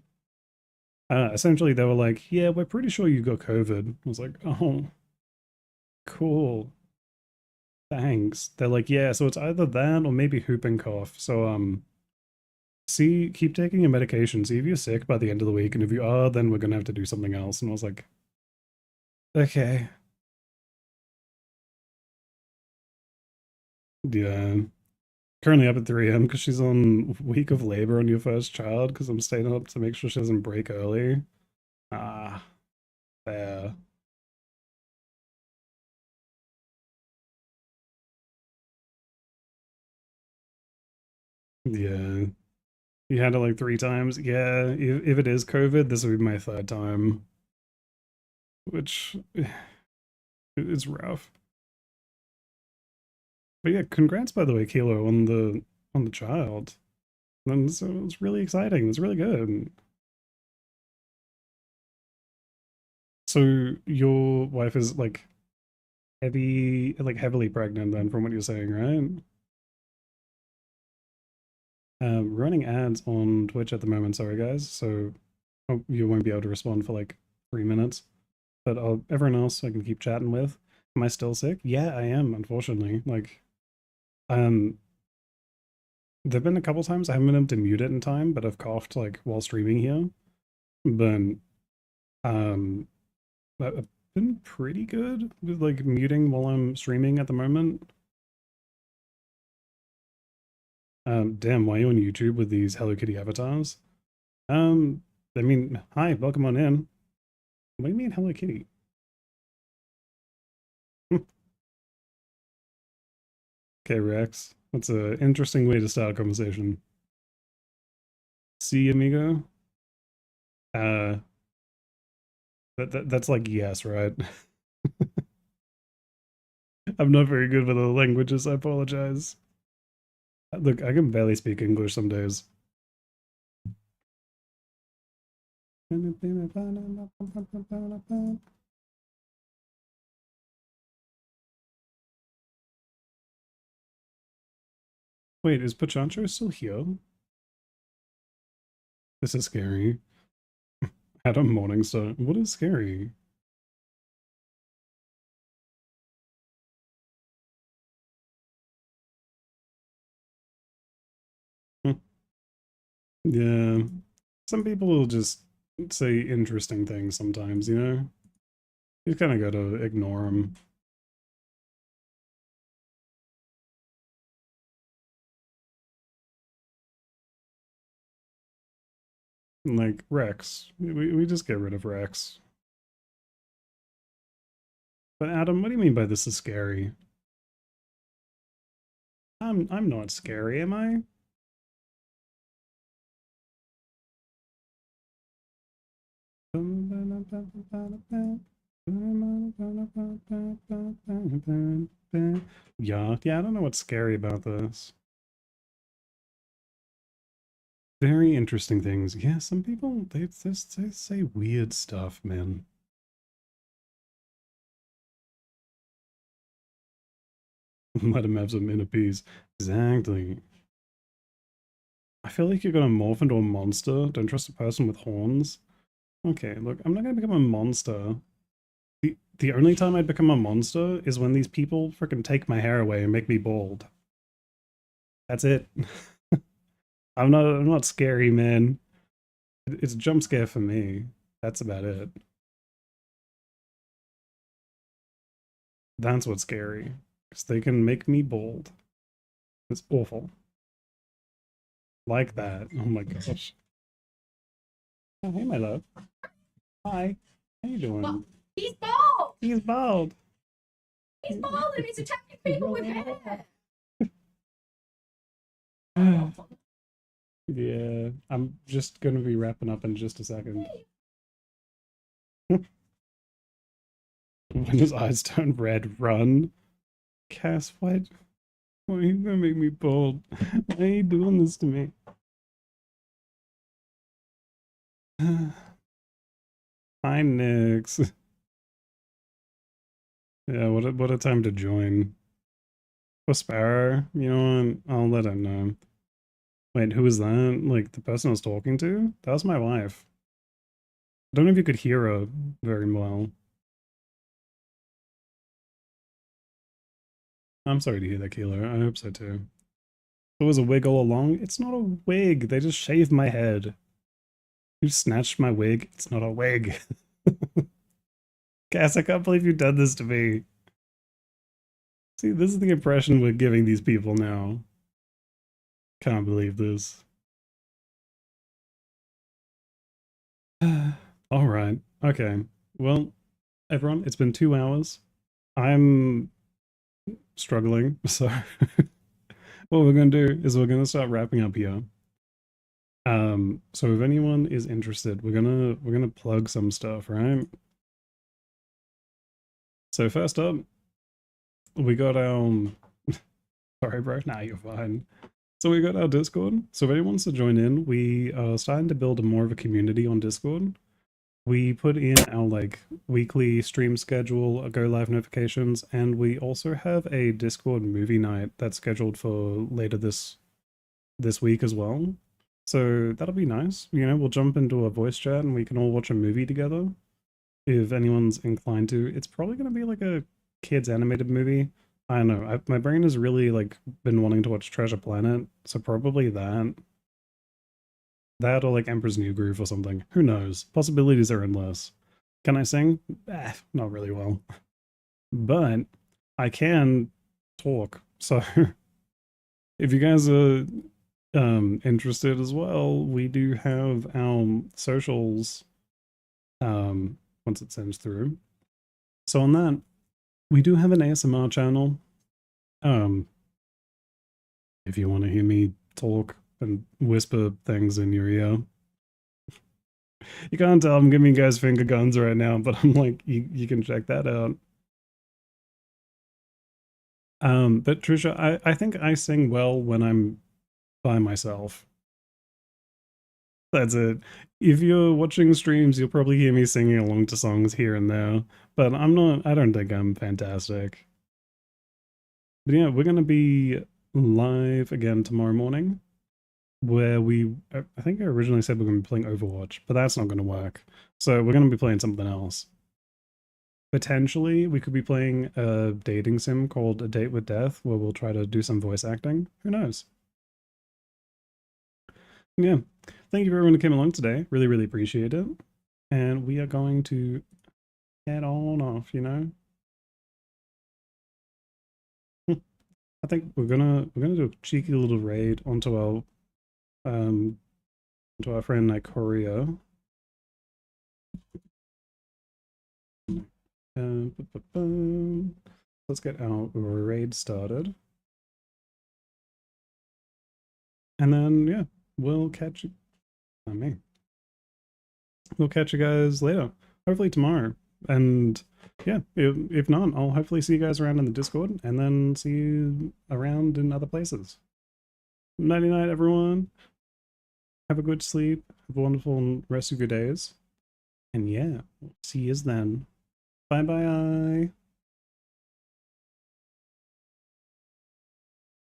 essentially they were like, "Yeah, we're pretty sure you got COVID." I was like, "Oh, cool, thanks." They're like, "Yeah, so it's either that or maybe whooping cough." So see, keep taking your medication. See if you're sick by the end of the week, and if you are, then we're gonna have to do something else. And I was like, "Okay, yeah." Currently up at 3 a.m. because she's on week of labor on your first child because I'm staying up to make sure she doesn't break early. Ah, fair. Yeah. You had it like 3 times. Yeah, if it is COVID, this will be my third time, which is rough. But yeah, congrats by the way, Kilo, on the child. And so it's really exciting. It's really good. So your wife is like heavily pregnant then from what you're saying, right? Running ads on Twitch at the moment, sorry guys, so you won't be able to respond for like 3 minutes. But everyone else I can keep chatting with. Am I still sick? Yeah, I am, unfortunately. Like, um, there've been a couple times I haven't been able to mute it in time, but I've coughed like while streaming here. But um, I've been pretty good with like muting while I'm streaming at the moment. Damn, why are you on YouTube with these Hello Kitty avatars? I mean, hi, welcome on in. What do you mean Hello Kitty? Okay, Rex. That's an interesting way to start a conversation. See, amigo? Uh, that's like yes, right? I'm not very good with other languages, I apologize. Look, I can barely speak English some days. Wait, is Pachancho still here? This is scary. Adam Morningstar. What is scary? Hmm. Yeah. Some people will just say interesting things sometimes, you know? You kind of gotta ignore them. Like, Rex. We just get rid of Rex. But Adam, what do you mean by this is scary? I'm not scary, am I? Yeah, I don't know what's scary about this. Very interesting things. Yeah, some people they say weird stuff, man. Let him have some inner peace. Exactly. I feel like you're gonna morph into a monster. Don't trust a person with horns. Okay, look, I'm not gonna become a monster. The only time I'd become a monster is when these people freaking take my hair away and make me bald. That's it. I'm not scary, man. It's a jump scare for me. That's about it. That's what's scary. Because they can make me bald. It's awful. Like that. Oh my gosh. Oh, hey, my love. Hi. How you doing? Well, he's bald. He's bald. He's bald and he's attacking people with hair. Yeah, I'm just gonna be wrapping up in just a second. When his eyes turn red, run. Cass, why are you gonna make me bald? Why are you doing this to me? Hi, Nix. Yeah, what a time to join. Oh, Sparrow, you know what? I'll let him know. Wait, who was that? Like, the person I was talking to? That was my wife. I don't know if you could hear her very well. I'm sorry to hear that, Keeler. I hope so too. It was a wig all along. It's not a wig. They just shaved my head. You snatched my wig. It's not a wig. Cass, I can't believe you've done this to me. See, this is the impression we're giving these people now. Can't believe this. All right. Okay. Well, everyone, it's been 2 hours. I'm struggling, so what we're going to do is we're going to start wrapping up here. So if anyone is interested, we're gonna plug some stuff, right? So first up, we got our sorry bro, nah, you're fine. So we got our Discord. So if anyone wants to join in, we are starting to build more of a community on Discord. we put in our like weekly stream schedule, go live notifications, and we also have a Discord movie night that's scheduled for later this week as well. So that'll be nice. You know, we'll jump into a voice chat and we can all watch a movie together if anyone's inclined to. It's probably going to be like a kids animated movie. I don't know. My brain has really like been wanting to watch Treasure Planet, so probably that. That or like Emperor's New Groove or something. Who knows? Possibilities are endless. Can I sing? Not really well. But I can talk. So if you guys are interested as well, we do have our socials once it sends through. So on that, we do have an ASMR channel. If you want to hear me talk and whisper things in your ear. You can't tell I'm giving you guys finger guns right now, but I'm like, you can check that out. But Trisha, I think I sing well when I'm by myself. That's it. If you're watching streams, you'll probably hear me singing along to songs here and there, but I don't think I'm fantastic. But yeah, we're gonna be live again tomorrow morning, where I think I originally said we're gonna be playing Overwatch, but that's not gonna work. So we're gonna be playing something else. Potentially, we could be playing a dating sim called A Date with Death, where we'll try to do some voice acting. Who knows? Yeah. Thank you for everyone who came along today. Really, really appreciate it. And we are going to head on off, you know? I think we're gonna do a cheeky little raid onto our friend Nicoria. Let's get our raid started. And then, yeah, we'll catch you. Not me. We'll catch you guys later. Hopefully tomorrow. And yeah, if not, I'll hopefully see you guys around in the Discord and then see you around in other places. Nighty night, everyone. Have a good sleep. Have a wonderful rest of your days. And yeah, see you then. Bye bye.